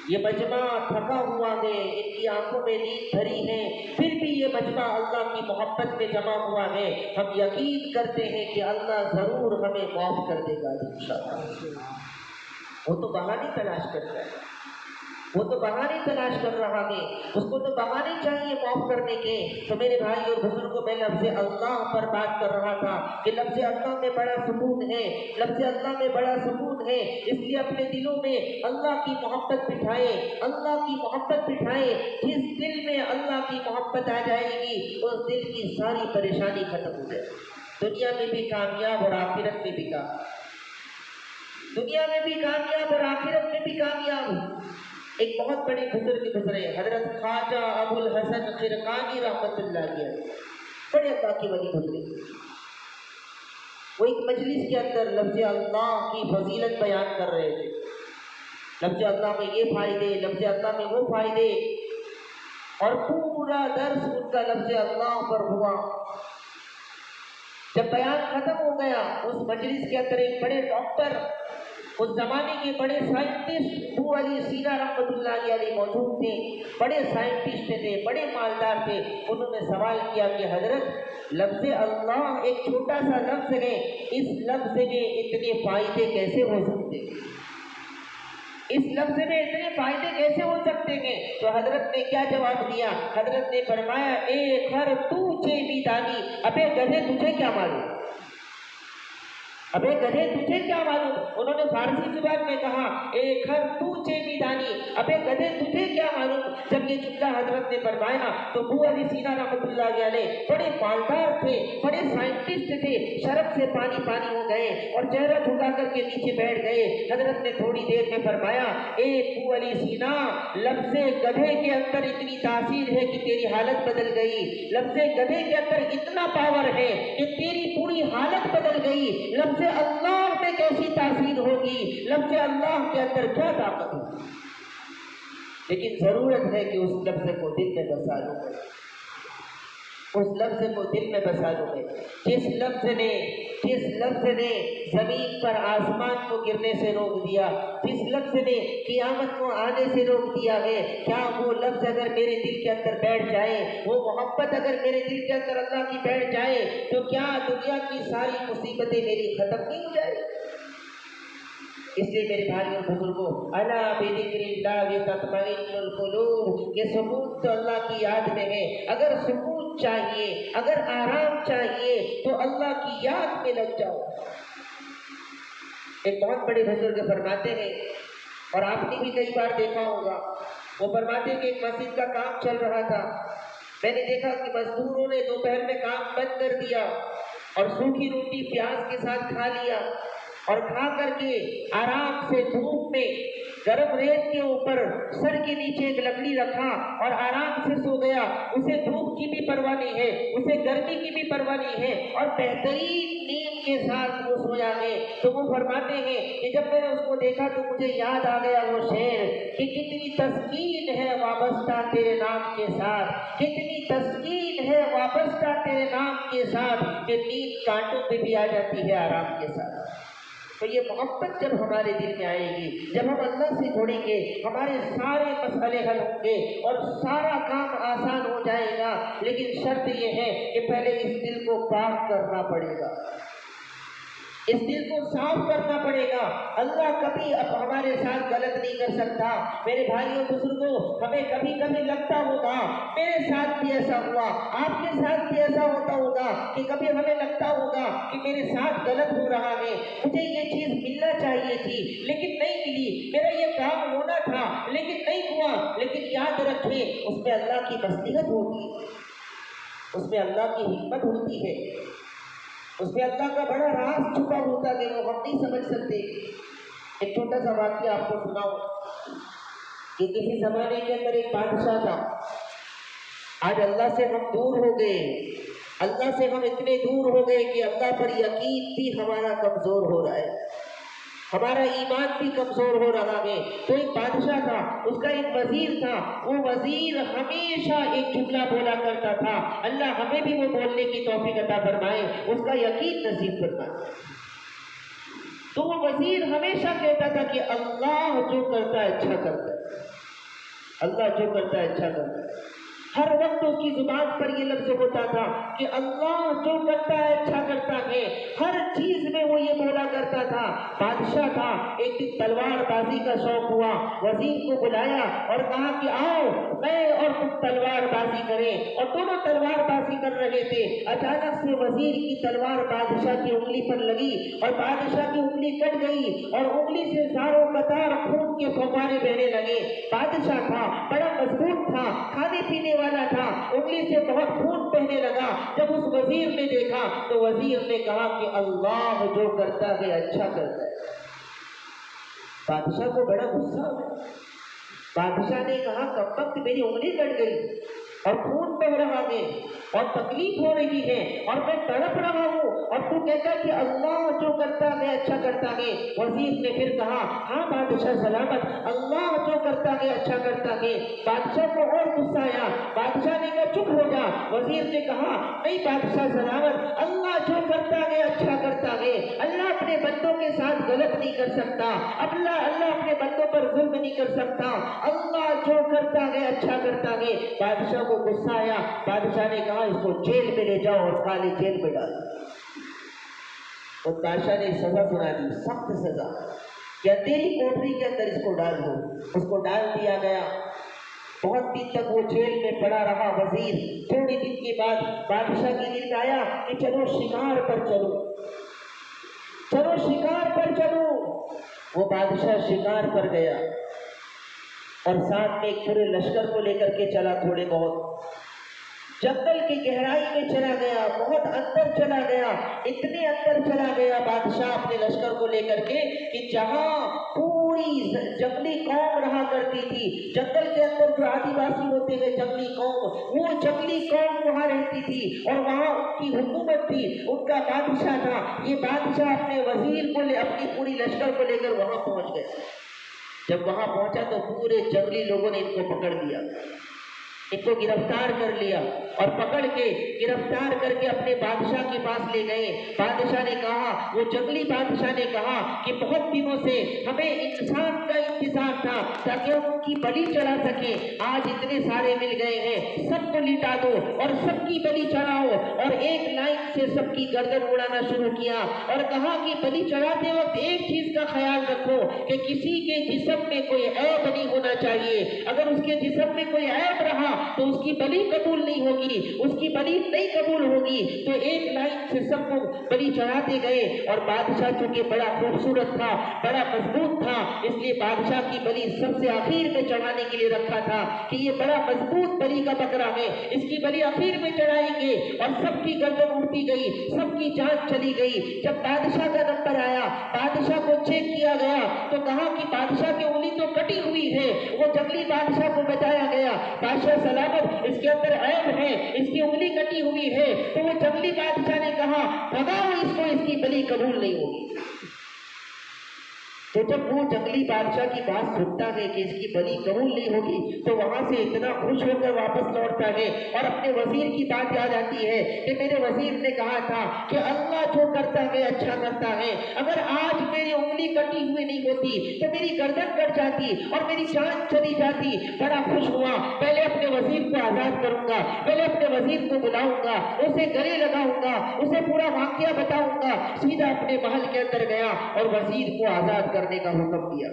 یہ مجمع تھکا ہوا ہے، ان کی آنکھوں میں نیند بھری ہے، پھر بھی یہ مجمع اللہ کی محبت میں جمع ہوا ہے۔ ہم یقین کرتے ہیں کہ اللہ ضرور ہمیں معاف کر دے گا انشاءاللہ۔ وہ تو بہانے تلاش کرتا ہے، وہ تو بہانے تلاش کر رہا ہے، اس کو تو بہانے چاہیے معاف کرنے کے۔ تو میرے بھائی اور بزرگوں، میں لفظ اللہ پر بات کر رہا تھا کہ لفظ اللہ میں بڑا سکون ہے، لفظ اللہ میں بڑا سکون ہے۔ اس لیے اپنے دلوں میں اللہ کی محبت بٹھائے، اللہ کی محبت بٹھائے۔ جس دل میں اللہ کی محبت آ جائے گی اس دل کی ساری پریشانی ختم ہو جائے، دنیا میں بھی کامیاب اور آخرت میں بھی کامیاب، دنیا میں بھی کامیاب اور آخرت میں بھی کامیاب۔ ایک بہت بڑے بزرگ گزرے، حضرت خواجہ ابو الحسن خرقانی رحمۃ اللہ علیہ، بڑے اللہ کی ولی گزرے۔ وہ ایک مجلس کے اندر لفظ اللہ کی فضیلت بیان کر رہے تھے، لفظ اللہ میں یہ فائدے، لفظ اللہ میں وہ فائدے، اور پورا درس ان کا لفظ اللہ پر ہوا۔ جب بیان ختم ہو گیا، اس مجلس کے اندر ایک بڑے ڈاکٹر، اس زمانے کے بڑے سائنٹسٹ ابو علی سینا رحمۃ اللہ علیہ موجود تھے، بڑے سائنٹسٹ تھے، بڑے مالدار تھے۔ انہوں نے سوال کیا کہ حضرت لفظ اللہ ایک چھوٹا سا لفظ ہے، اس لفظ میں اتنے فائدے کیسے ہو سکتے ہیں؟ اس لفظ میں اتنے فائدے کیسے ہو سکتے ہیں؟ تو حضرت نے کیا جواب دیا؟ حضرت نے فرمایا اے خر تو چے میدانی، ابے گدھے تجھے کیا معلوم، ابے گدھے تجھے کیا معلوم۔ انہوں نے فارسی زبان میں کہا اے خر تو چے میدانی، ابے گدھے تجھے کیا معلوم۔ جب یہ جملہ حضرت نے فرمایا تو ابو علی سینا رحمۃ اللہ علیہ بڑے مالدار تھے، بڑے سائنٹسٹ تھے، شرف سے پانی پانی ہو گئے اور چہرہ جھکا کر کے نیچے بیٹھ گئے۔ حضرت نے تھوڑی دیر میں فرمایا اے ابو علی سینا، لفظ گدھے کے اندر اتنی تاثیر ہے کہ تیری حالت بدل گئی، لفظ گدھے کے اندر اتنا پاور ہے کہ تیری پوری حالت بدل گئی۔ لفظ اللہ میں کیسی تاثیر ہوگی، لفظ اللہ کے اندر کیا طاقت ہوگی، لیکن ضرورت ہے کہ اس لفظ کو دل میں بسا لو، اس لفظ کو دل میں بسا لو۔ جس لفظ نے زمین پر آسمان کو گرنے سے روک دیا، جس لفظ نے قیامت کو آنے سے روک دیا ہے، کیا وہ لفظ اگر میرے دل کے اندر بیٹھ جائے، وہ محبت اگر میرے دل کے اندر اللہ کی بیٹھ جائے، تو کیا دنیا کی ساری مصیبتیں میری ختم نہیں ہو جائے؟ اس لیے میرے بھائی اور بزرگوں، الا بذکر اللہ تطمئن القلوب، یہ سکون تو اللہ کی یاد میں ہے۔ اگر سکون چاہیے، اگر آرام چاہیے تو اللہ کی یاد میں لگ جاؤ۔ ایک بہت بڑے بزرگ فرماتے ہیں، اور آپ نے بھی کئی بار دیکھا ہوگا، وہ فرماتے ہیں کہ ایک مسجد کا کام چل رہا تھا، میں نے دیکھا کہ مزدوروں نے دوپہر میں کام بند کر دیا اور سوکھی روٹی پیاز کے ساتھ کھا لیا، اور کھا کر کے آرام سے دھوپ میں گرم ریت کے اوپر سر کے نیچے ایک لکڑی رکھا اور آرام سے سو گیا۔ اسے دھوپ کی بھی پرواہ نہیں ہے، اسے گرمی کی بھی پرواہ نہیں ہے، اور بہترین نیند کے ساتھ وہ سویا ہے۔ تو وہ فرماتے ہیں کہ جب میں نے اس کو دیکھا تو مجھے یاد آ گیا وہ شعر کہ کتنی تسکین ہے وابستہ تیرے نام کے ساتھ، کتنی تسکین ہے وابستہ تیرے نام کے ساتھ، کہ نیند کانٹوں پہ بھی آ جاتی ہے آرام کے ساتھ۔ تو یہ محبت جب ہمارے دل میں آئے گی، جب ہم اللہ سے جڑیں گے، ہمارے سارے مسئلے حل ہوں گے اور سارا کام آسان ہو جائے گا۔ لیکن شرط یہ ہے کہ پہلے اس دل کو پاک کرنا پڑے گا، اس دل کو صاف کرنا پڑے گا۔ اللہ کبھی اب ہمارے ساتھ غلط نہیں کر سکتا۔ میرے بھائیوں بزرگوں، ہمیں کبھی کبھی لگتا ہوگا، میرے ساتھ بھی ایسا ہوا، آپ کے ساتھ بھی ایسا ہوتا ہوگا کہ کبھی ہمیں لگتا ہوگا کہ میرے ساتھ غلط ہو رہا ہے، مجھے یہ چیز ملنا چاہیے تھی لیکن نہیں ملی، میرا یہ کام ہونا تھا لیکن نہیں ہوا۔ لیکن یاد رکھیں، اس میں اللہ کی مصلحت ہوگی، اس میں اللہ کی حکمت ہوتی ہے، اس میں اللہ کا بڑا راز چھپا ہوتا ہے کہ وہ ہم نہیں سمجھ سکتے۔ ایک چھوٹا سا واقعہ آپ کو سناؤں کہ کسی زمانے کے اندر ایک بادشاہ تھا. آج اللہ سے ہم دور ہو گئے، اللہ سے ہم اتنے دور ہو گئے کہ اللہ پر یقین بھی ہمارا کمزور ہو رہا ہے، ہمارا ایمان بھی کمزور ہو رہا ہے. تو ایک بادشاہ تھا، اس کا ایک وزیر تھا. وہ وزیر ہمیشہ ایک جملہ بولا کرتا تھا، اللہ ہمیں بھی وہ بولنے کی توفیق عطا فرمائے، اس کا یقین نصیب فرمائے. تو وہ وزیر ہمیشہ کہتا تھا کہ اللہ جو کرتا ہے اچھا کرتا ہے، اللہ جو کرتا ہے اچھا کرتا ہے. ہر وقت اس کی زبان پر یہ لفظ ہوتا تھا کہ اللہ جو کرتا ہے اچھا کرتا ہے. ہر چیز میں وہ یہ بولا کرتا تھا. بادشاہ تھا، ایک دن تلوار بازی کا شوق ہوا، وزیر کو بلایا اور کہا کہ آؤ میں اور تم تلوار بازی کریں. اور دونوں تلوار بازی کر رہے تھے. اچانک سے وزیر کی تلوار بادشاہ کی انگلی پر لگی اور بادشاہ کی انگلی کٹ گئی اور انگلی سے زاروں قطار خون کے فوارے بہنے لگے. بادشاہ تھا، بڑا مضبوط تھا، کھانے پینے والا تھا، انگلی سے بہت خون بہنے لگا. جب اس وزیر نے دیکھا تو وزیر نے کہا کہ اللہ جو کرتا ہے اچھا کرتا ہے. بادشاہ کو بڑا غصہ ہوا. بادشاہ نے کہا کب تک میری انگلی کٹ گئی اور خون بہ رہا ہے اور تکلیف ہو رہی ہے اور میں تڑپ رہا ہوں اور تو کہتا ہے کہ اللہ جو کرتا ہے اچھا کرتا ہے. وزیر نے پھر کہا ہاں بادشاہ سلامت، اللہ جو کرتا ہے اچھا کرتا ہے. بادشاہ کو اور غصہ آیا. بادشاہ نے کہا چپ ہو جا. وزیر نے کہا نہیں بادشاہ سلامت، اللہ جو کرتا ہے اچھا کرتا ہے. اللہ اپنے بندوں کے ساتھ غلط نہیں کر سکتا، اللہ اپنے بندوں پر ظلم نہیں کر سکتا. اللہ جو کرتا ہے اچھا کرتا ہے. بادشاہ کو غصہ آیا. بادشاہ نے کہا اس کو جیل میں لے جاؤ اور کالے جیل میں ڈال. اور بادشاہ نے سزا سنا دی، سخت سزا، کہ اندھیری کوٹری کے اندر اس کو ڈال دو. اس کو ڈال دیا گیا. بہت دن تک وہ جیل میں پڑا رہا وزیر. تھوڑے دن کے بعد بادشاہ کی دل آیا کہ چلو شکار پر چلو، چلو شکار پر چلو. وہ بادشاہ شکار پر گیا اور ساتھ میں ایک پورے لشکر کو لے کر کے چلا. تھوڑے بہت جنگل کی گہرائی میں چلا گیا، بہت اندر چلا گیا. اتنے اندر چلا گیا بادشاہ اپنے لشکر کو لے کر کے کہ جہاں پوری جنگلی قوم رہا کرتی تھی، جنگل کے اندر جو آدی واسی ہوتے ہیں جنگلی قوم، وہ جنگلی قوم وہاں رہتی تھی اور وہاں ان کی حکومت تھی، ان کا بادشاہ تھا. یہ بادشاہ اپنے وزیر کو اپنی پوری لشکر کو لے کر وہاں پہنچ گئے. جب وہاں پہنچا تو پورے جنگلی لوگوں نے ان کو پکڑ لیا، ان کو گرفتار کر لیا اور پکڑ کے گرفتار کر کے اپنے بادشاہ کے پاس لے گئے. بادشاہ نے کہا، وہ جنگلی بادشاہ نے کہا کہ بہت دنوں سے ہمیں انسان کا انتظار تھا تاکہ ہم ان کی بلی چڑھا سکیں. آج اتنے سارے مل گئے ہیں، سب کو لٹا دو اور سب کی بلی چڑھاؤ. اور ایک لائن سے سب کی گردن اڑانا شروع کیا اور کہا کہ بلی چڑھاتے وقت ایک چیز کا خیال رکھو کہ کسی کے جسم میں کوئی عیب نہیں ہونا چاہیے. اگر اس کے جسم میں کوئی عیب رہا تو اس کی بلی قبول نہیں ہوگی، اس کی بلی نہیں قبول ہوگی. تو ایک لائن سے سب کو بلی چڑھاتے گئے. اور بادشاہ چونکہ بڑا خوبصورت تھا، بڑا مضبوط تھا، اس لیے بادشاہ کی بلی سب سے آخر میں چڑھانے کے لیے رکھا تھا کہ یہ بڑا مضبوط بلی کا بکرا ہے، اس کی بلی آخر میں چڑھائیں گے. اور سب کی گردن اڑتی گئی، سب کی جان چلی گئی. جب بادشاہ کا نمبر آیا، بادشاہ کو چیک کیا گیا تو کہا کہ بادشاہ کی انگلی تو کٹی ہوئی ہے. وہ جنگلی بادشاہ کو بتایا گیا، بادشاہ سلامت اس کے اندر عیب ہے، اس کی انگلی کٹی ہوئی ہے. تو وہ جنگلی بادشاہ نے کہا بھگاؤ اس کو، اس کی بلی قبول نہیں ہوگی. تو جب وہ جنگلی بادشاہ کی بات سنتا ہے کہ اس کی بلی قبول نہیں ہوگی تو وہاں سے اتنا خوش ہو کر واپس لوٹتا ہے اور اپنے وزیر کی بات یاد آتی ہے کہ میرے وزیر نے کہا تھا کہ اللہ جو کرتا ہے اچھا کرتا ہے. اگر آج میری انگلی کٹی ہوئی نہیں ہوتی تو میری گردن کٹ جاتی اور میری جان چلی جاتی. بڑا خوش ہوا. پہلے اپنے وزیر کو آزاد کروں گا، پہلے اپنے وزیر کو بلاؤں گا، اسے گلے لگاؤں گا، اسے پورا واقعہ بتاؤں گا. سیدھا اپنے محل کے اندر گیا اور وزیر کو آزاد کرنے کا حکم دیا.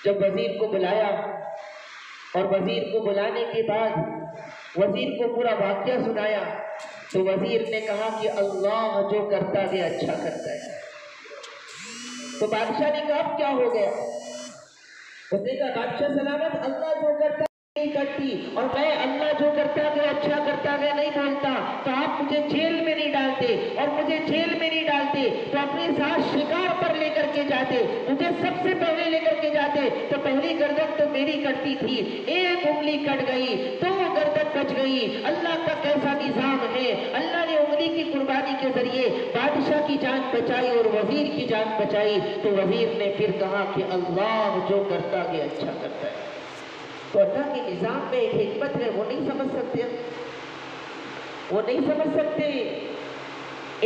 جب وزیر کو بلایا اور وزیر کو بلانے کے بعد وزیر کو پورا واقعہ سنایا تو وزیر نے کہا کہ اللہ جو کرتا ہے اچھا کرتا ہے. تو بادشاہ نے کہا اب کیا ہو گیا؟ اس نے کہا بادشاہ سلامت، اللہ جو کرتا نہیں کرتی اور میں اللہ جو کرتا گیا اچھا کرتا گیا نہیں بولتا تو آپ مجھے جیل میں نہیں ڈالتے، اور مجھے جیل میں نہیں ڈالتے تو اپنے ساتھ شکار پر لے کر کے جاتے، مجھے سب سے پہلے لے کر کے جاتے تو پہلی گردن تو میری کٹتی تھی، ایک انگلی کٹ گئی، دو گردن بچ گئی۔ اللہ کا کیسا نظام ہے، اللہ نے انگلی کی قربانی کے ذریعے بادشاہ کی جان بچائی اور وزیر کی جان بچائی، تو وزیر نے پھر کہا کہ اللہ جو کرتا گیا اچھا کرتا ہے۔ تو اللہ کے نظام میں ایک حکمت ہے، وہ نہیں سمجھ سکتے، وہ نہیں سمجھ سکتے۔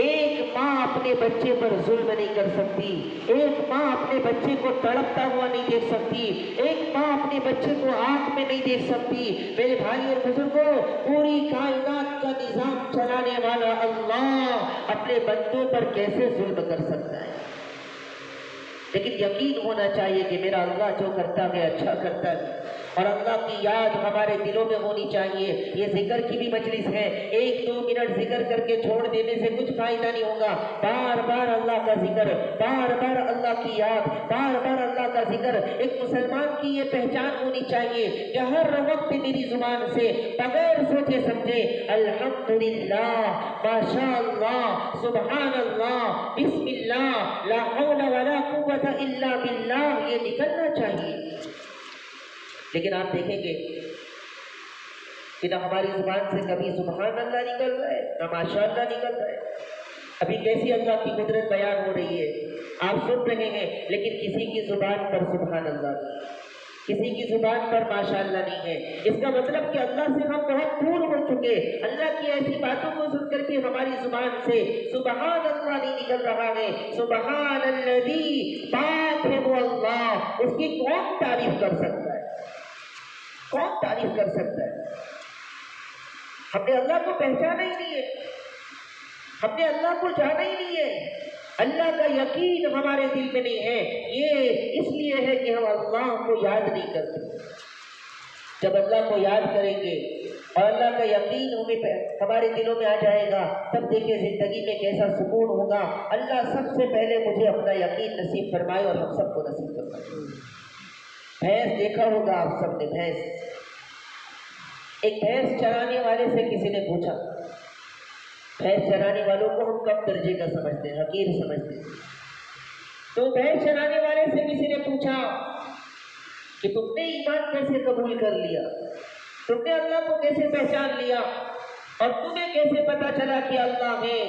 ایک ماں اپنے بچے پر ظلم نہیں کر سکتی، ایک ماں اپنے بچے کو تڑپتا ہوا نہیں دیکھ سکتی، ایک ماں اپنے بچے کو آنکھ میں نہیں دیکھ سکتی۔ میرے بھائی اور بزرگوں، پوری کائنات کا نظام چلانے والا اللہ اپنے بندوں پر کیسے ظلم کر سکتا ہے؟ لیکن یقین ہونا چاہیے کہ میرا اللہ جو کرتا ہے اچھا کرتا ہے، اور اللہ کی یاد ہمارے دلوں میں ہونی چاہیے۔ یہ ذکر کی بھی مجلس ہے، ایک دو منٹ ذکر کر کے چھوڑ دینے سے کچھ فائدہ نہیں ہوگا۔ بار بار اللہ کا ذکر، بار بار اللہ کی یاد، بار بار اللہ کا ذکر۔ ایک مسلمان کی یہ پہچان ہونی چاہیے کہ ہر وقت میری زبان سے بغیر سوچے سمجھے الحمدللہ، ماشاء اللہ، سبحان اللہ، بسم اللہ، لا حول ولا قوت الا باللہ یہ نکلنا چاہیے۔ لیکن آپ دیکھیں گے کہ نہ ہماری زبان سے کبھی سبحان اللہ نکل رہا ہے، نہ ماشاء اللہ نکل رہا ہے۔ ابھی کیسی اللہ کی قدرت بیان ہو رہی ہے، آپ سن رہے ہیں، لیکن کسی کی زبان پر سبحان اللہ نہیں، کسی کی زبان پر ماشاء اللہ نہیں ہے۔ اس کا مطلب کہ اللہ سے ہم بہت دور ہو چکے، اللہ کی ایسی باتوں کو سن کر کے ہماری زبان سے سبحان اللہ نہیں نکل رہا ہے۔ سبحان الذی، پاک ہے وہ اللہ، اس کی کون تعریف کر سکتا ہے؟ کون تعریف کر سکتا ہے؟ ہم نے اللہ کو پہچانا ہی نہیں ہے، ہم نے اللہ کو جانا ہی نہیں ہے، اللہ کا یقین ہمارے دل میں نہیں ہے۔ یہ اس لیے ہے کہ ہم اللہ کو یاد نہیں کرتے۔ جب اللہ کو یاد کریں گے اور اللہ کا یقین ہمارے دلوں میں آ جائے گا، تب دیکھیں زندگی میں کیسا سکون ہوگا۔ اللہ سب سے پہلے مجھے اپنا یقین نصیب فرمائے اور ہم سب کو نصیب فرمائے۔ بھینس دیکھا ہوگا آپ سب نے، بھینس، ایک بھینس چرانے والے سے کسی نے پوچھا، بھینس چرانے والوں کو ہم کم درجے کا سمجھتے ہیں، حقیر سمجھتے ہیں، تو بھینس چرانے والے سے کسی نے پوچھا کہ تم نے ایمان کیسے قبول کر لیا، تم نے اللہ کو کیسے پہچان لیا، اور تمہیں کیسے پتا چلا کہ اللہ ہے؟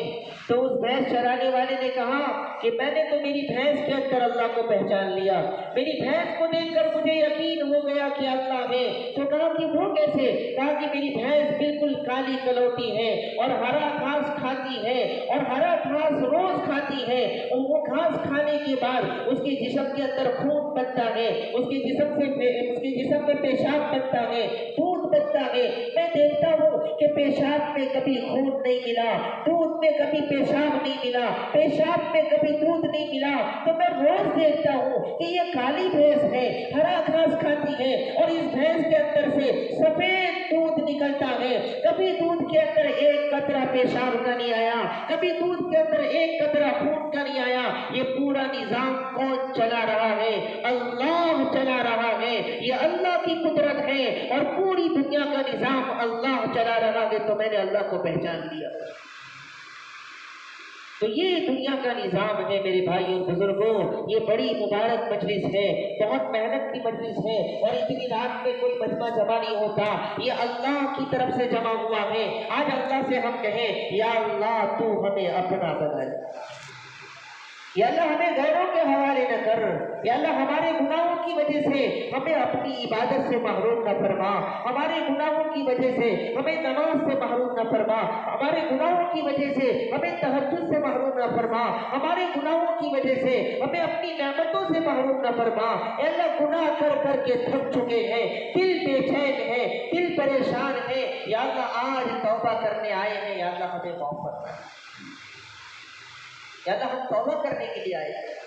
تو اس بھینس چرانے والے نے کہا کہ میں نے تو میری بھینس کے اندر اللہ کو پہچان لیا، میری بھینس کو دیکھ کر مجھے یقین ہو گیا کہ اللہ ہے۔ تو کہا کہ وہ کیسے؟ کہا کہ میری بھینس بالکل کالی کلوٹی ہے اور ہرا گھاس کھاتی ہے، اور ہرا گھاس روز کھاتی ہے، اور وہ گھاس کھانے کے بعد اس کے جسم کے اندر خون بنتا ہے، اس کے جسم میں پیشاب بنتا ہے، دودھ بنتا ہے۔ میں دیکھتا ہوں کہ پیشاب میں کبھی خون نہیں ملا، دودھ میں کبھی پیشاب نہیں ملا، پیشاب میں کبھی دودھ نہیں ملا، تو میں روز دیکھتا ہوں کہ یہ کالی بھینس ہے، ہرا گھاس کھاتی ہے، اور اس بھینس کے اندر سے سفید دودھ نکلتا ہے۔ کبھی دودھ کے اندر ایک قطرہ پیشاب کا نہیں آیا، کبھی دودھ کے اندر ایک قطرہ خون کا نہیں آیا۔ یہ پورا نظام کون چلا رہا ہے؟ اللہ چلا رہا ہے۔ یہ اللہ کی قدرت ہے اور پوری دنیا کا نظام اللہ چلا رہا ہے، تو میں نے اللہ کو پہچان لیا۔ تو یہ دنیا کا نظام ہے میرے بھائیوں بزرگوں۔ یہ بڑی مبارک مجلس ہے، بہت محنت کی مجلس ہے، اور اتنی رات میں کوئی مجمع جمع نہیں ہوتا، یہ اللہ کی طرف سے جمع ہوا ہے۔ آج اللہ سے ہم کہیں یا اللہ تو ہمیں اپنا بنا، یا اللہ ہمیں غیروں کے حوالے نہ کر، یا اللہ ہمارے گناہوں کی وجہ سے ہمیں اپنی عبادت سے محروم نہ فرما، ہمارے گناہوں کی وجہ سے ہمیں نماز سے محروم نہ فرما، ہمارے گناہوں کی وجہ سے ہمیں تہجد سے محروم نہ فرما، ہمارے گناہوں کی وجہ سے ہمیں اپنی نعمتوں سے محروم نہ فرما۔ اے اللہ گناہ کر کر کے تھک چکے ہیں، دل بے چین ہے، دل پریشان ہے، یا اللہ آج توبہ کرنے آئے ہیں، یا اللہ ہمیں معاف فرما، یا اللہ ہم توبہ کرنے کے لیے آئے ہیں۔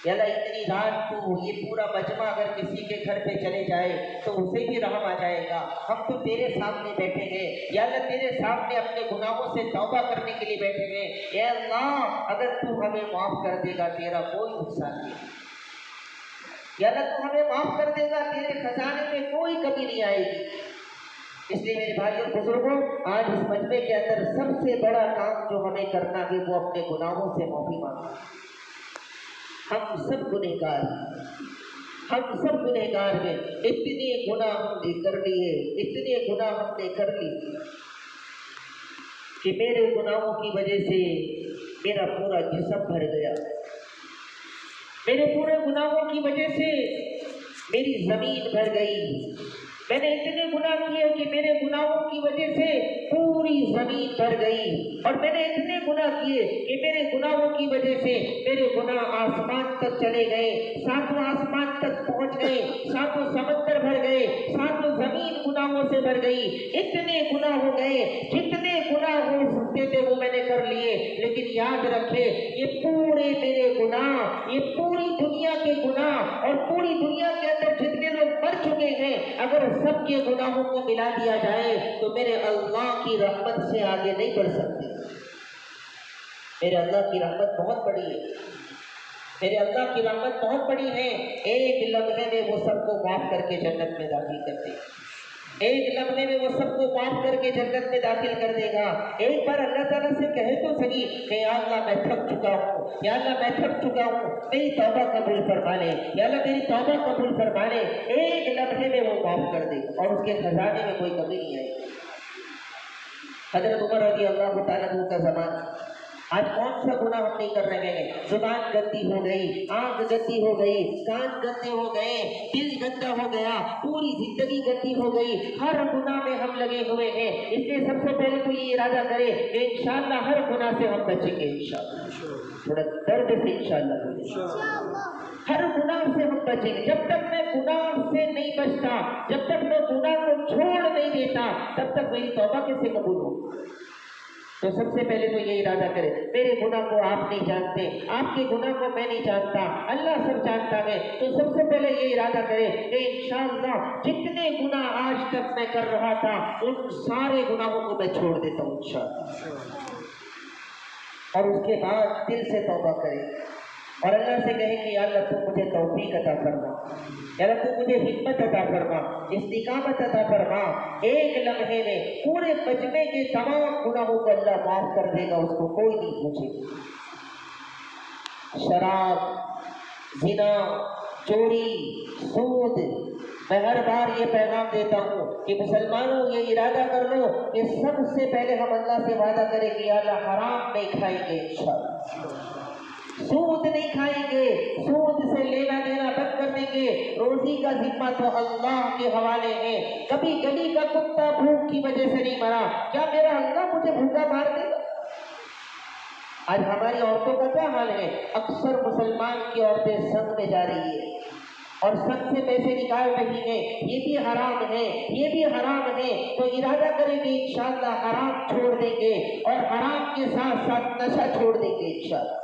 یا اللہ اتنی رات کو یہ پورا مجمع اگر کسی کے گھر پہ چلے جائے تو اسے بھی رحم آ جائے گا۔ ہم تو تیرے سامنے بیٹھے ہیں، یا اللہ تیرے سامنے اپنے گناہوں سے توبہ کرنے کے لیے بیٹھے ہیں۔ اے اللہ اگر تو ہمیں معاف کر دے گا تیرا کوئی نقصان نہیں، یا اللہ تو ہمیں معاف کر دے گا، تیرے خزانے میں کوئی کمی نہیں آئے گی۔ اس لیے میرے بھائیوں بزرگوں، آج اس مجمع کے اندر سب سے بڑا کام جو ہمیں کرنا ہے وہ اپنے گناہوں سے معافی مانگنا۔ ہم سب گنہگار ہیں، ہم سب گنہگار ہیں، اتنے گناہ ہم نے کر لیے، اتنے گناہ ہم نے کر لیے کہ میرے گناہوں کی وجہ سے میرا پورا جسم بھر گیا، میرے پورے گناہوں کی وجہ سے میری زمین بھر گئی، میں نے اتنے گناہ کیے کہ میرے گناہوں کی وجہ سے پوری زمین بھر گئی، اور میں نے اتنے گناہ کیے کہ میرے گناہوں کی وجہ سے میرے گناہ آسمان تک چلے گئے، ساتواں آسمان تک پہنچ گئے، ساتوں سمندر بھر گئے، ساتوں زمین گناہوں سے بھر گئی، اتنے گناہ ہو گئے، جتنے گناہ ہو سکتے تھے وہ میں نے کر لیے۔ لیکن یاد رکھے یہ پورے میرے گناہ، یہ پوری دنیا کے گناہ اور پوری دنیا کے اندر جتنے لوگ مر چکے ہیں، اگر سب کے گناہوں کو ملا دیا جائے تو میرے اللہ کی رحمت سے آگے نہیں بڑھ سکتے۔ میرے اللہ کی رحمت بہت بڑی ہے، میرے اللہ کی رحمت بہت بڑی ہے، ایک لمحے میں وہ سب کو معاف کر کے جنت میں داخل کر دے گا، ایک لمحے میں وہ سب کو معاف کر کے جنت میں داخل کر دے گا۔ ایک بار اللہ تعالیٰ سے کہے تو صحیح کہ یا اللہ میں تھک چکا ہوں، یا اللہ میں تھک چکا ہوں، میری توبہ قبول فرما لے، یا اللہ میری توبہ قبول فرما لے، ایک لمحے میں وہ معاف کر دے اور اس کے خزانے میں کوئی کمی نہیں آئے۔ حضرت عمر رضی اللہ تعالیٰ عنہ کا زمانہ، آج کون سا گناہ ہم نہیں کر رہے ہیں؟ زبان گندی ہو گئی، آنکھ گندی ہو گئی، کان گندے ہو گئے، دل گندا ہو گیا، پوری زندگی گندی ہو گئی، ہر گناہ میں ہم لگے ہوئے ہیں۔ اس لیے سب سے پہلے تو یہ ارادہ کرے کہ انشاءاللہ ہر گناہ سے ہم بچیں گے، انشاءاللہ تھوڑا درد سے انشاءاللہ ہر گناہ سے ہم بچیں گے۔ جب تک میں گناہ سے نہیں بچتا، جب تک میں گناہ کو چھوڑ نہیں دیتا، تب تک میری توبہ کیسے قبول ہو؟ تو سب سے پہلے تو یہ ارادہ کرے میرے گناہ کو آپ نہیں جانتے، آپ کے گناہ کو میں نہیں جانتا، اللہ سب جانتا ہے۔ تو سب سے پہلے یہ ارادہ کرے کہ انشاءاللہ جتنے گناہ آج تک میں کر رہا تھا ان سارے گناہوں کو میں چھوڑ دیتا ہوں انشاءاللہ، اور اس کے بعد دل سے توبہ کرے اور اللہ سے کہے کہ یا اللہ تو مجھے توفیق عطا فرما، یا اللہ تو مجھے حکمت عطا فرما، استقامت عطا فرما۔ ایک لمحے میں پورے مجمع کے تمام گناہوں کو اللہ معاف کر دے گا، اس کو کوئی نہیں پوچھے گا۔ شراب، زنا، چوری، سود، میں ہر بار یہ پیغام دیتا ہوں کہ مسلمانوں یہ ارادہ کر لو کہ سب سے پہلے ہم اللہ سے وعدہ کریں کہ یا اللہ حرام نہیں کھائیں گے انشاءاللہ، سود نہیں کھائیں گے، سود سے لینا دینا بند کر دیں گے، روزی کا ذمہ تو اللہ کے حوالے ہے۔ کبھی گلی کا کتا بھوک کی وجہ سے نہیں مرا، کیا میرا اللہ مجھے بھوکا مار دے گا؟ آج ہماری عورتوں کا کیا حال ہے؟ اکثر مسلمان کی عورتیں سنگ میں جا رہی ہے اور سنگ سے پیسے نکال رہی ہیں، یہ بھی حرام ہے، یہ بھی حرام ہے۔ تو ارادہ کریں گے انشاءاللہ حرام چھوڑ دیں گے اور حرام کے ساتھ ساتھ نشہ چھوڑ دیں گے انشاءاللہ۔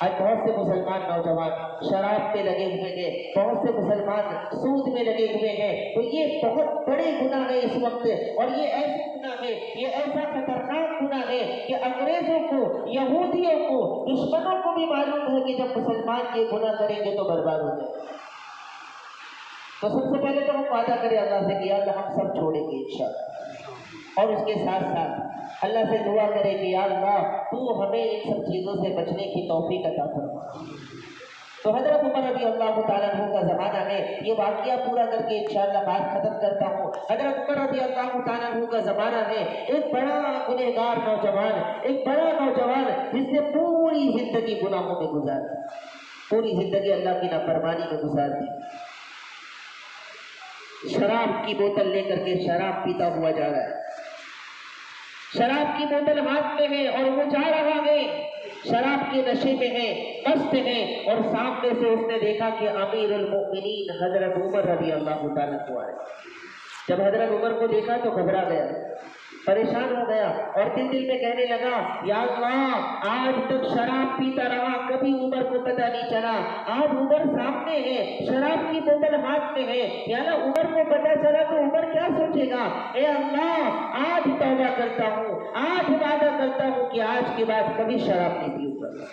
آج بہت سے مسلمان نوجوان شراب پہ لگے ہوئے ہیں، بہت سے مسلمان سود میں لگے ہوئے ہیں، تو یہ بہت بڑے گناہ ہے اس وقت، اور یہ ایسے گناہ ہے، یہ ایسا خطرناک گناہ ہے کہ انگریزوں کو، یہودیوں کو، دشمنوں کو بھی معلوم ہے کہ جب مسلمان یہ گناہ کریں گے تو برباد ہو جائے۔ تو سب سے پہلے تو ہم وعدہ کریں اللہ سے کہ یا اللہ ہم سب چھوڑیں گے انشاءاللہ، اور اس کے ساتھ ساتھ اللہ سے دعا کرے کہ یا اللہ تو ہمیں ان سب چیزوں سے بچنے کی توفیق عطا فرما۔ تو حضرت عمر رضی اللہ تعالیٰ عنہ کا زمانہ ہے، یہ واقعہ پورا کر کے انشاءاللہ بات ختم کرتا ہوں۔ حضرت عمر رضی اللہ تعالیٰ عنہ کا زمانہ ہے، ایک بڑا گنہگار نوجوان، ایک بڑا نوجوان جس نے پوری زندگی گناہوں میں گزار دی، پوری زندگی اللہ کی نافرمانی میں گزار دی، شراب کی بوتل لے کر کے شراب پیتا ہوا جا رہا ہے، شراب کی بوتل ہاتھ میں ہے اور وہ جا رہا ہے، شراب کے نشے میں ہے، مست ہے، اور سامنے سے اس نے دیکھا کہ امیر المؤمنین حضرت عمر رضی اللہ تعالیٰ عنہ آئے۔ جب حضرت عمر کو دیکھا تو گھبرا گیا، پریشان ہو گیا، اور دل میں کہنے لگا یا اللہ آج تک شراب پیتا رہا، کبھی عمر کو پتہ نہیں چلا، آج عمر سامنے ہے، شراب کی بوتل ہاتھ میں ہے، یا اللہ عمر کو پتہ چلا تو عمر کیا سوچے گا؟ اے اللہ آج توبہ کرتا ہوں، آج وعدہ کرتا ہوں کہ آج کے بعد کبھی شراب نہیں پیوں گا۔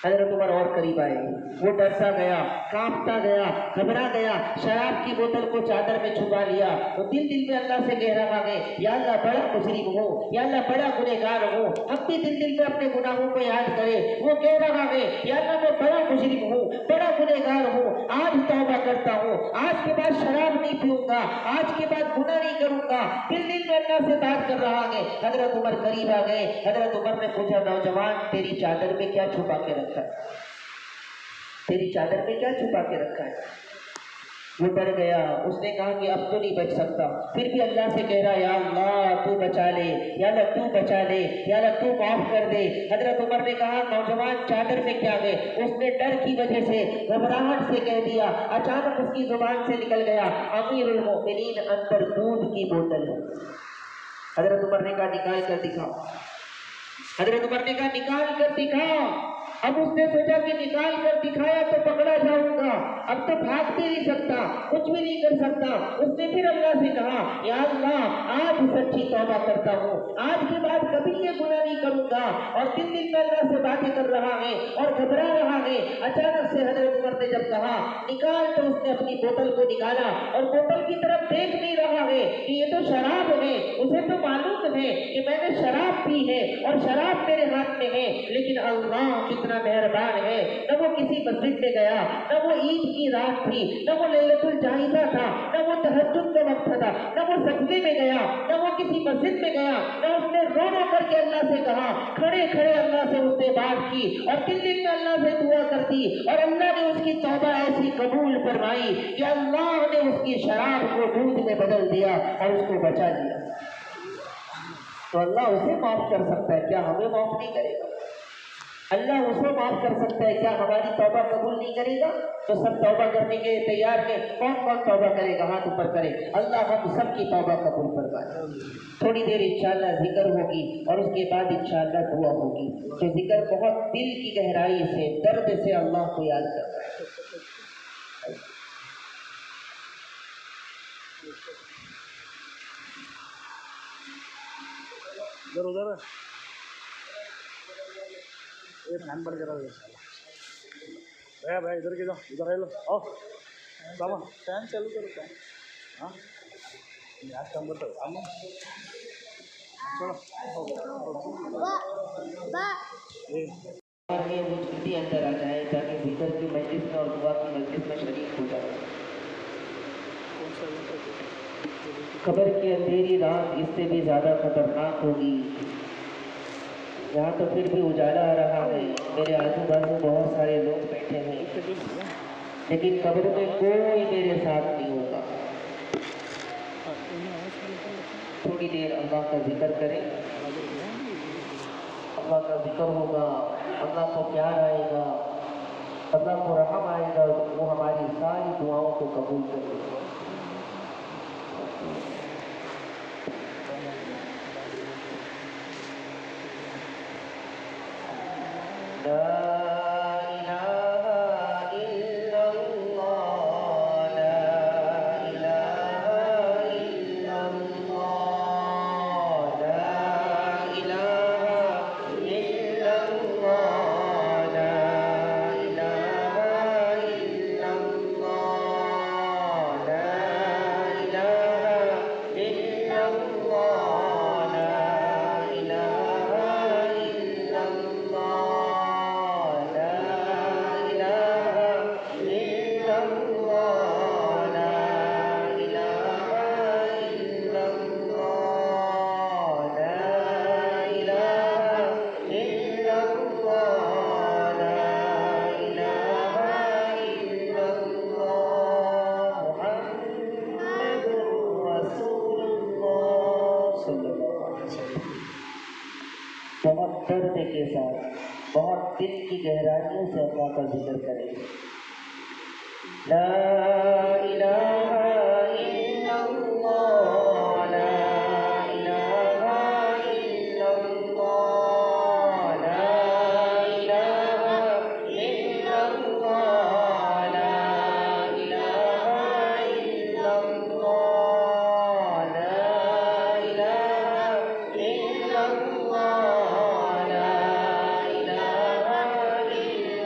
حضرت عمر اور قریب آئے، وہ ڈرتا گیا، کانپتا گیا، گھبرا گیا، شراب کی بوتل کو چادر میں چھپا لیا، تو دل دل میں اللہ سے کہہ رہا ہے یا اللہ بڑا مجرم ہو، یا اللہ بڑا گنہگار ہو، اب بھی دل دل میں اپنے گناہوں کو یاد کرے، وہ کہہ رہا ہے یا اللہ میں بڑا مجرم ہوں، بڑا گنہگار ہوں، آج توبہ کرتا ہوں، آج کے بعد شراب نہیں پیوں گا، آج کے بعد گناہ نہیں کروں گا، دل دل میں اللہ سے بات کر رہا ہے۔ حضرت عمر قریب آ گئے، حضرت عمر نے پوچھا نوجوان تیری چادر میں کیا چھپا کے رکھا ہے؟ تیری چادر میں کیا چھپا کے رکھا ہے؟ وہ ڈر گیا، اس نے کہا کہ اب تو نہیں بچ سکتا، پھر بھی اللہ سے کہہ رہا یا اللہ تو بچا لے، یا اللہ تو بچا لے، یا اللہ تو معاف کر دے۔ حضرت عمر نے کہا نوجوان چادر میں کیا ہے؟ اس نے ڈر کی وجہ سے گھبراہٹ سے کہہ دیا، اچانک اس کی زبان سے نکل گیا امیر المؤمنین اندر دودھ کی بوتل ہے۔ حضرت عمر نے کہا نکال کر دکھاؤ، حضرت عمر نے کہا نکال کر دکھاؤ۔ اب اس نے سوچا کہ نکال کر دکھایا تو پکڑا جاؤں گا، اب تو بھاگ بھی نہیں سکتا، کچھ بھی نہیں کر سکتا۔ اس نے پھر اللہ سے کہا یا اللہ آج سچی توبہ کرتا ہوں، آج کے بعد کبھی یہ گناہ نہیں کروں گا، اور دل دل میں اللہ سے باتیں کر رہا ہے اور گھبرا رہا ہے۔ اچانک سے حضرت عمر نے جب کہا نکال تو اس نے اپنی بوتل کو نکالا، اور بوتل کی طرف دیکھ نہیں رہا ہے کہ یہ تو شراب ہے، اسے تو معلوم ہے کہ میں نے شراب پی ہے اور شراب میرے ہاتھ میں ہے، لیکن اللہ کتنا مہربان ہے، نہ وہ کسی مسجد میں گیا، نہ وہ عید کی رات تھی، نہ وہ لیلۃ الجائزہ تھا، نہ وہ تہجد کا وقت تھا، نہ وہ سجدے میں گیا، نہ وہ کسی مسجد میں گیا، نہ اس نے رو رو کر کے اللہ سے کہا، کھڑے کھڑے اللہ سے اس نے بات کی اور دل دل میں اللہ سے دعا کر دی، اور اللہ نے اس کی توبہ ایسی قبول فرمائی کہ اللہ نے اس کی شراب کو دودھ میں بدل دیا اور اس کو بچا دیا۔ تو اللہ اسے معاف کر سکتا ہے، کیا ہمیں معاف نہیں کرے گا؟ اللہ اسے معاف کر سکتا ہے، کیا ہماری توبہ قبول نہیں کرے گا؟ تو سب توبہ کرنے کے تیار ہیں، کون کون توبہ کرے گا؟ ہاتھ اوپر کرے۔ اللہ ہم سب کی توبہ قبول فرمائے۔ تھوڑی دیر انشاءاللہ ذکر ہوگی اور اس کے بعد انشاءاللہ دعا ہوگی۔ تو ذکر بہت دل کی گہرائی سے، درد سے اللہ کو یاد کرتا ہے۔ ادھر یہ فین بند کرا بھائی ادھر کی جاؤ، ادھر آ لو، آؤ بابا فین چالو کرو، فین ہاں یاد کام کرتا ہوں اور یہ وہ جلدی اندر آ جائے تاکہ ذکر کی مجلس میں اور دعا کی مجلس میں شریک ہو جائے۔ قبر کی اندھیری رات اس سے بھی زیادہ خطرناک ہوگی۔ یہاں تو پھر بھی اجالا آ رہا ہے، میرے آجو بازو بہت سارے لوگ بیٹھے ہیں، لیکن قبر میں کوئی میرے ساتھ نہیں ہوگا۔ تھوڑی دیر اللہ کا ذکر کریں، اللہ کا ذکر ہوگا، اللہ کو پیار آئے گا، اللہ کو رحم آئے گا، وہ ہماری ساری دعاؤں کو قبول کرے گا۔ بہت درد کے ساتھ، بہت دل کی گہرائیوں سے اللہ کا ذکر کریں۔ لا الہ الا اللہ، لا الہ الا اللہ، لا الہ الا اللہ، لا الہ الا اللہ، لا الہ الا اللہ، لا الہ الا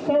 100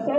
100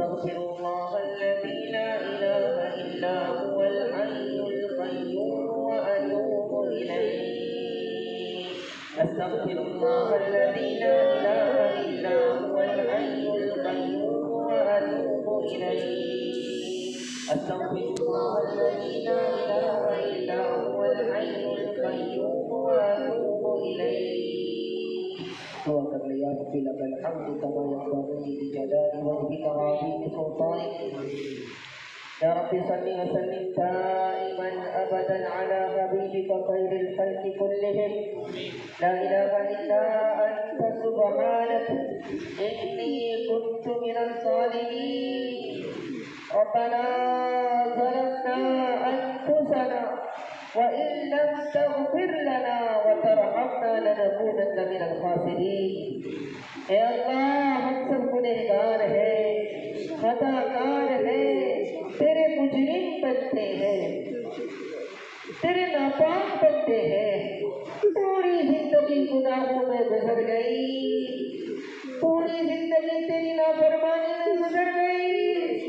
أستغفر الله الذي لا إله إلا هو الحي القيوم وأتوب إليه أستغفر الله الذي لا إله إلا هو الحي القيوم وأتوب إليه أستغفر الله الذي لا إله إلا هو الحي القيوم وأتوب إليه دعا کر لیا ربی لک الحمد كما ينبغي لجلال وجهك وعظيم سلطانك يا رب صل وسلم دائما ابدا على حبيبك خير الخلق كلهم لا اله الا انت سبحانك اني كنت من الظالمين ربنا ظلمنا انفسنا وإن لم تغفر لنا وترحمنا لنكونن من الخاسرين اے اللہ ہم سب گنہگار ہیں خطا کار ہیں تیرے مجرم بنتے ہیں تیرے ناپاک بنتے ہیں پوری زندگی گناہوں میں گزر گئی پوری زندگی تیری نافرمانی میں گزر گئی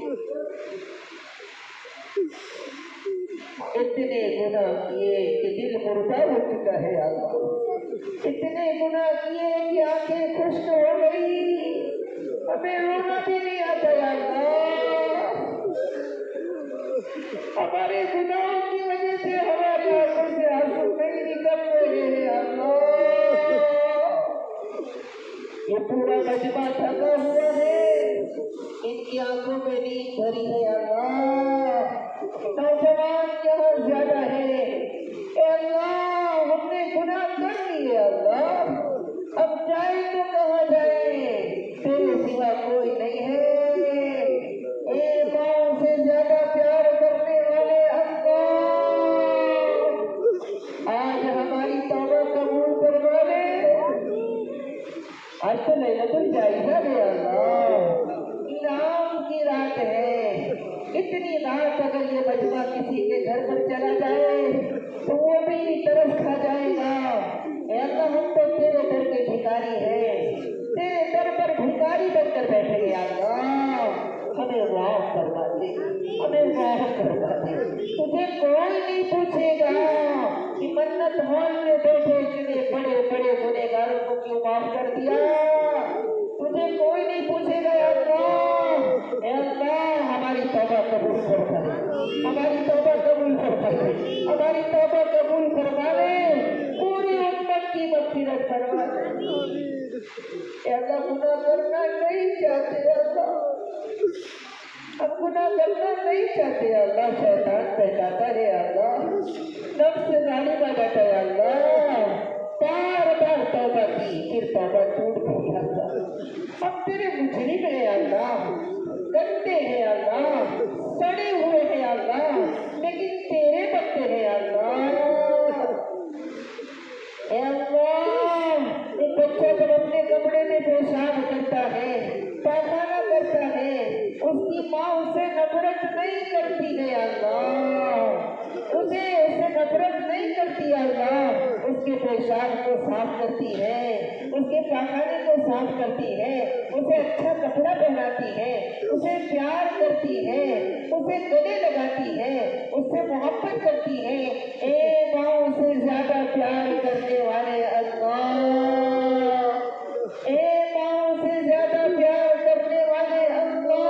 اتنے گناہ کیے کہ دل مردہ ہو چکا ہے اللہ اتنے گناہ کیے کہ آنکھیں خشک ہو گئی ہمیں رونا بھی نہیں آتا یا اللہ ہمارے گناہوں کی وجہ سے ہماری آنکھوں سے آنسو نہیں نکل رہے ہیں اللہ یہ پورا مجمع تھکا ہوا ہے ان کی آنکھوں میں نیند بھری ہے اللہ نوجوان یہاں زیادہ ہے اے اللہ ہم نے گناہ کر لیے اللہ اب جائے تو کہاں جائے تیرے سوا کوئی نہیں ہے اے ماں سے زیادہ پیار کرنے والے اللہ آج ہماری توبہ قبول کروا لے آج تو لیلۃ الجائزہ ہے اللہ انعام کی رات ہے اتنی رات اگر یہ مجمع کسی کے گھر پر چلا جائے تو وہ بھی ترس کھا جائے گا اے اللہ ہم تو تیرے در کے بھکاری ہیں تیرے در پر بھکاری بن کر بیٹھے گے اللہ ہمیں معاف کروا دے ہمیں معاف کروا دے تجھے کوئی نہیں پوچھے گا کہ منت ہال میں بیٹھے اتنے بڑے بڑے گنہگاروں کو کیوں معاف کر دیا تجھے کوئی نہیں پوچھے گا یا اللہ اے اللہ ہماری توبہ قبول فرما لے ہماری توبہ قبول فرما لے ہماری توبہ قبول فرما لے پوری امت کی مغفرت فرما لے اے اللہ گناہ کرنا نہیں چاہتے اللہ اب گناہ کرنا نہیں چاہتے اللہ شیطان بہتاتا ہے اللہ نفس غالب آ جاتا ہے اللہ بار بار توبہ کی پھر توبہ ٹوٹ گئی اللہ ہم تیرے مجرم ہیں اللہ گندے ہیں اللہ سڑے ہوئے ہیں اللہ لیکن تیرے بندے ہیں اللہ اے اللہ ایک بچہ جب اپنے کپڑے میں پیشاب کرتا ہے پیخانہ کرتا ہے اس کی ماں اسے نفرت نہیں کرتی ہے اللہ اسے نفرت نہیں کرتی اللہ اس کے پیشاب کو صاف کرتی ہے اس کے پاخانے کو صاف کرتی ہے اسے اچھا کپڑا پہناتی ہے اسے پیار کرتی ہے اسے گلے لگاتی ہے اس سے محبت کرتی ہے اے ماں سے زیادہ پیار کرنے والے اللہ اے ماں سے زیادہ پیار کرنے والے اللہ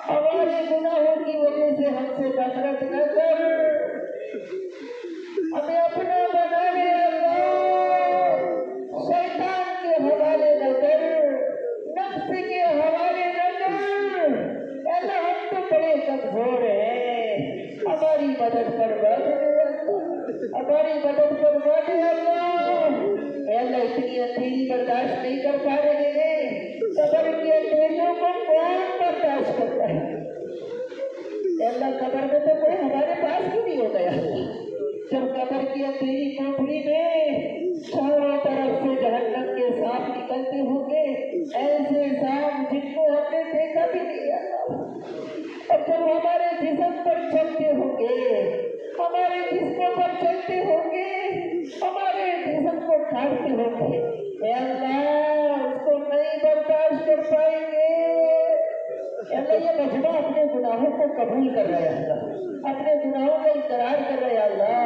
ہمارے گناہوں کی وجہ سے ہم سے نفرت نہ کر ہمیں اپنا بنا لے اللہ شیطان کے حوالے نہ کر نفس کے حوالے نہ کر اللہ ہم تو بڑے کمزور ہیں ہماری مدد کروا دے ہماری مدد کروا دے اللہ اے اللہ اتنی اندھیری برداشت نہیں کر پا رہے ہیں قبر کی اندھیریوں کو کون برداشت کرتا ہے اے اللہ قبر میں تو کوئی ہمارے پاس ہی نہیں ہو گیا جب قبر کی اندھیری کوٹری میں چاروں طرف سے جہنم کے سانپ نکلتے ہوں گے ایسے سانپ جن کو ہم نے دیکھا بھی نہیں اور جب ہمارے جسم پر چلتے ہوں گے ہمارے جسموں پر چلتے ہوں گے ہمارے جسم کو کاٹتے ہوں گے اے اللہ اس کو نہیں برداشت کر پائیں گے اللہ یہ مجمع اپنے گناہوں کو قبول کر رہا ہے اللہ، اپنے گناہوں کا اقرار کر رہا ہے اللہ،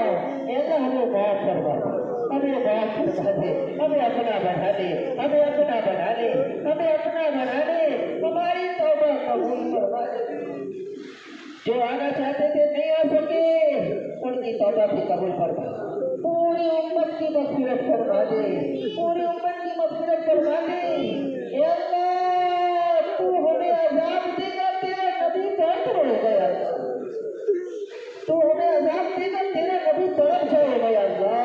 اللہ ہمیں معاف کروا دے، ہمیں معاف کروا دے، ہمیں اپنا بنا لے، ہمیں اپنا بنا لے، ہمیں اپنا بنا لے، ہماری توبہ قبول کروا دے۔ جو آنا چاہتے تھے نہیں آ سکے ان کی توبہ بھی قبول فرما، پوری امت کی مغفرت فرما دے، پوری امت کی مغفرت فرما دے۔ اے اللہ تو ہمیں عذاب دے گا، تیرا نبی بہت روئے گا یا اللہ، تو ہمیں عذاب دے گا، تیرا نبی تڑپ جائے گا یا اللہ۔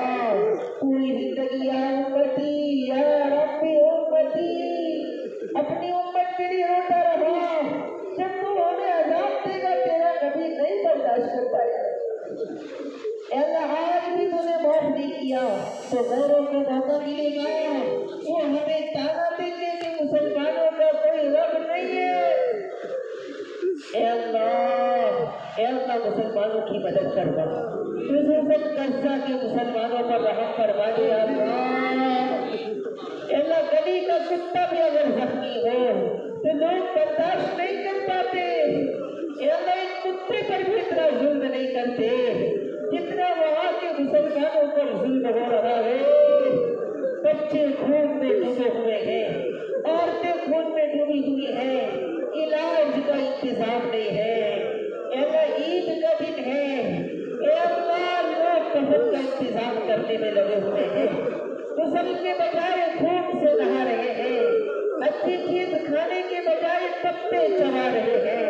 پوری زندگی یا امتی یا رب امتی اپنی امت کے لیے روتا رہا، جب تو ہمیں عذاب دے گا تیرا نبی نہیں برداشت کر پائے گا۔ اے اللہ آج بھی تو نے معاف نہیں کیا تو غیروں کو موقع ملے گا، وہ ہمیں تانا دیں گے کہ مسلمانوں کا کوئی رب نہیں ہے۔ اے اللہ مسلمانوں کی مدد کروا، خصوصاً غزہ کے مسلمانوں پر رحم فرما دے اللہ۔ اے اللہ گلی کا کتا بھی اگر زخمی ہو تو لوگ برداشت نہیں کر پاتے، اے اللہ ایک کتے پر بھی اتنا ظلم نہیں کرتے جتنا وہاں کے مسلمانوں پر ظلم ہو رہا ہے۔ بچے خون میں ڈوبے ہوئے ہیں، عورتیں خون میں ڈوبی ہوئی ہیں، علاج کا انتظام نہیں ہے۔ اے اللہ عید کا دن ہے، اے اللہ لوگ کفن کا انتظام کرنے میں لگے ہوئے ہیں، غسل کے بجائے خون سے نہا رہے ہیں، اچھی چیز کھانے کے بجائے پتے چبا رہے ہیں۔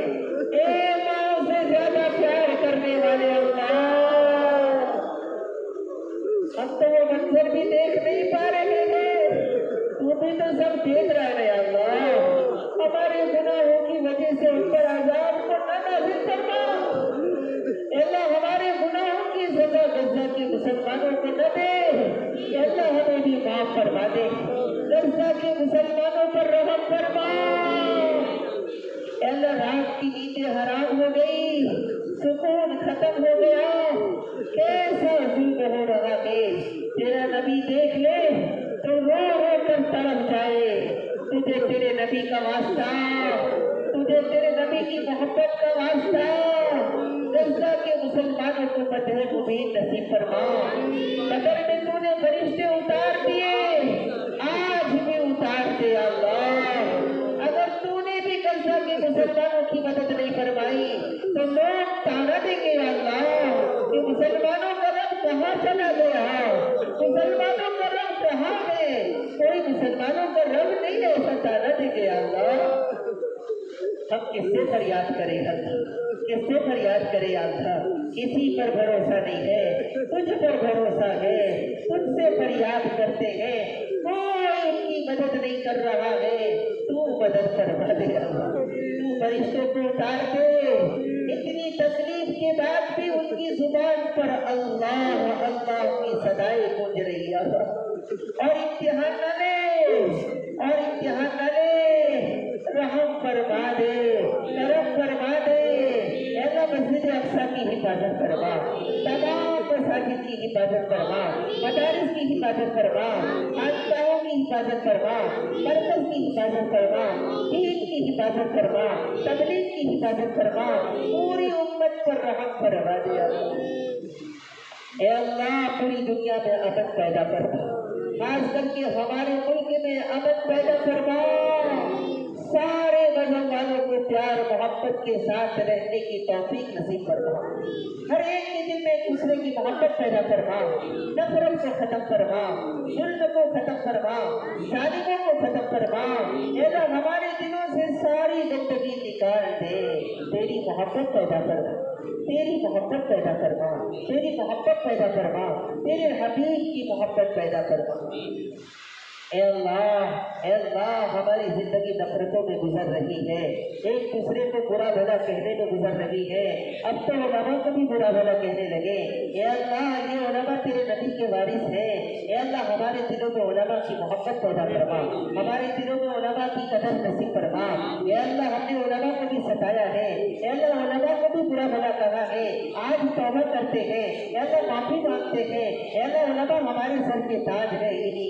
اے ماں سے زیادہ پیار کرنے والے اللہ، ہم تو وہ منظر بھی دیکھ نہیں پا رہے ہیں، تو بھی تو سب دیکھ رہے ہیں اللہ۔ ہمارے گناہوں کی وجہ سے ان پر عذاب کو نہ نازل فرما، اللہ ہمارے گناہوں کی سزا غزہ کے مسلمانوں کو نہ دے، اللہ ہمیں بھی معاف فرما دے، غزہ کے مسلمانوں پر رحم فرما۔ اللہ رات کی نیندیں حرام ہو گئی، سکون ختم ہو گیا، کیسا ظلم ہو رہا ہے، تیرا نبی دیکھ لے تو رو رو کر تڑپ جائے۔ تجھے تیرے نبی کا واسطہ، تجھے تیرے نبی کی محبت کا واسطہ، غزہ کے مسلمانوں کو بدر مبین نصیب فرما۔ بدر میں تو نے فرشتے اتار دیے، آج بھی اتار دے اللہ۔ اگر تو نے بھی غزہ کے مسلمانوں کی مدد نہیں فرمائی تو لوگ تانا دیں گے اللہ کہ مسلمانوں کا رب کہاں چلا گیا، مسلمانوں کا رب کہاں ہے، کوئی مسلمانوں کا رب نہیں، ایسا تانا دیں گے اللہ۔ ہم کس سے فریاد کریں اللہ، کس سے فریاد کرے اللہ، کسی پر بھروسہ نہیں ہے، تجھ پر بھروسہ ہے، تجھ سے فریاد کرتے ہیں، کوئی ان کی مدد نہیں کر رہا ہے، تو مدد فرما دے اللہ، تو فرشتوں کو اتار دے۔ اتنی تکلیف کے بعد بھی ان کی زبان پر اللہ اللہ کی صدائیں گونج رہی ہے، اور امتحان نہ لے، اور امتحان نہ لے، رحم فرما دے، کرم فرما دے۔ اے اللہ مسجد اقصیٰ کی حفاظت فرما، تمام مساجد کی حفاظت فرما، مدارس کی حفاظت فرما، خانقاہوں کی حفاظت فرما، مرکز کی حفاظت فرما، دین کی حفاظت فرما، تبلیغ کی حفاظت فرما، پوری امت پر رحم فرما دے اے اللہ۔ پوری دنیا میں امن پیدا فرما، خاص کر کے ہمارے ملک میں امن پیدا فرما، سارے مذہب والوں کو پیار محبت کے ساتھ رہنے کی توفیق نصیب فرما، ہر ایک کے دل میں ایک دوسرے کی محبت پیدا فرما، نفرت کو ختم فرما، ظلم کو ختم فرما، ظالموں کو ختم فرما۔ اے اللہ ہمارے دلوں سے ساری گندگی نکال دے، تیری محبت پیدا فرما، تیری محبت پیدا فرما، تیری محبت پیدا فرما، تیرے حبیب کی محبت پیدا فرما۔ اے اللہ ہماری زندگی نفرتوں میں گزر رہی ہے، ایک دوسرے کو برا بھلا کہنے میں گزر رہی ہے، اب تو علماء کو بھی برا بھلا کہنے لگے۔ اے اللہ یہ علماء تیرے نبی کے وارث ہیں، اے اللہ ہمارے دلوں میں علماء کی محبت پیدا فرما، ہمارے دلوں میں علماء کی قدر نصیب فرما۔ اے اللہ ہم نے علماء کو بھی ستایا ہے، اے اللہ علماء کو بھی برا بھلا کہا ہے، آج توبہ کرتے ہیں، اے اللہ معافی مانگتے ہیں، اے اللہ علماء ہمارے سر کے تاج ہے، انہی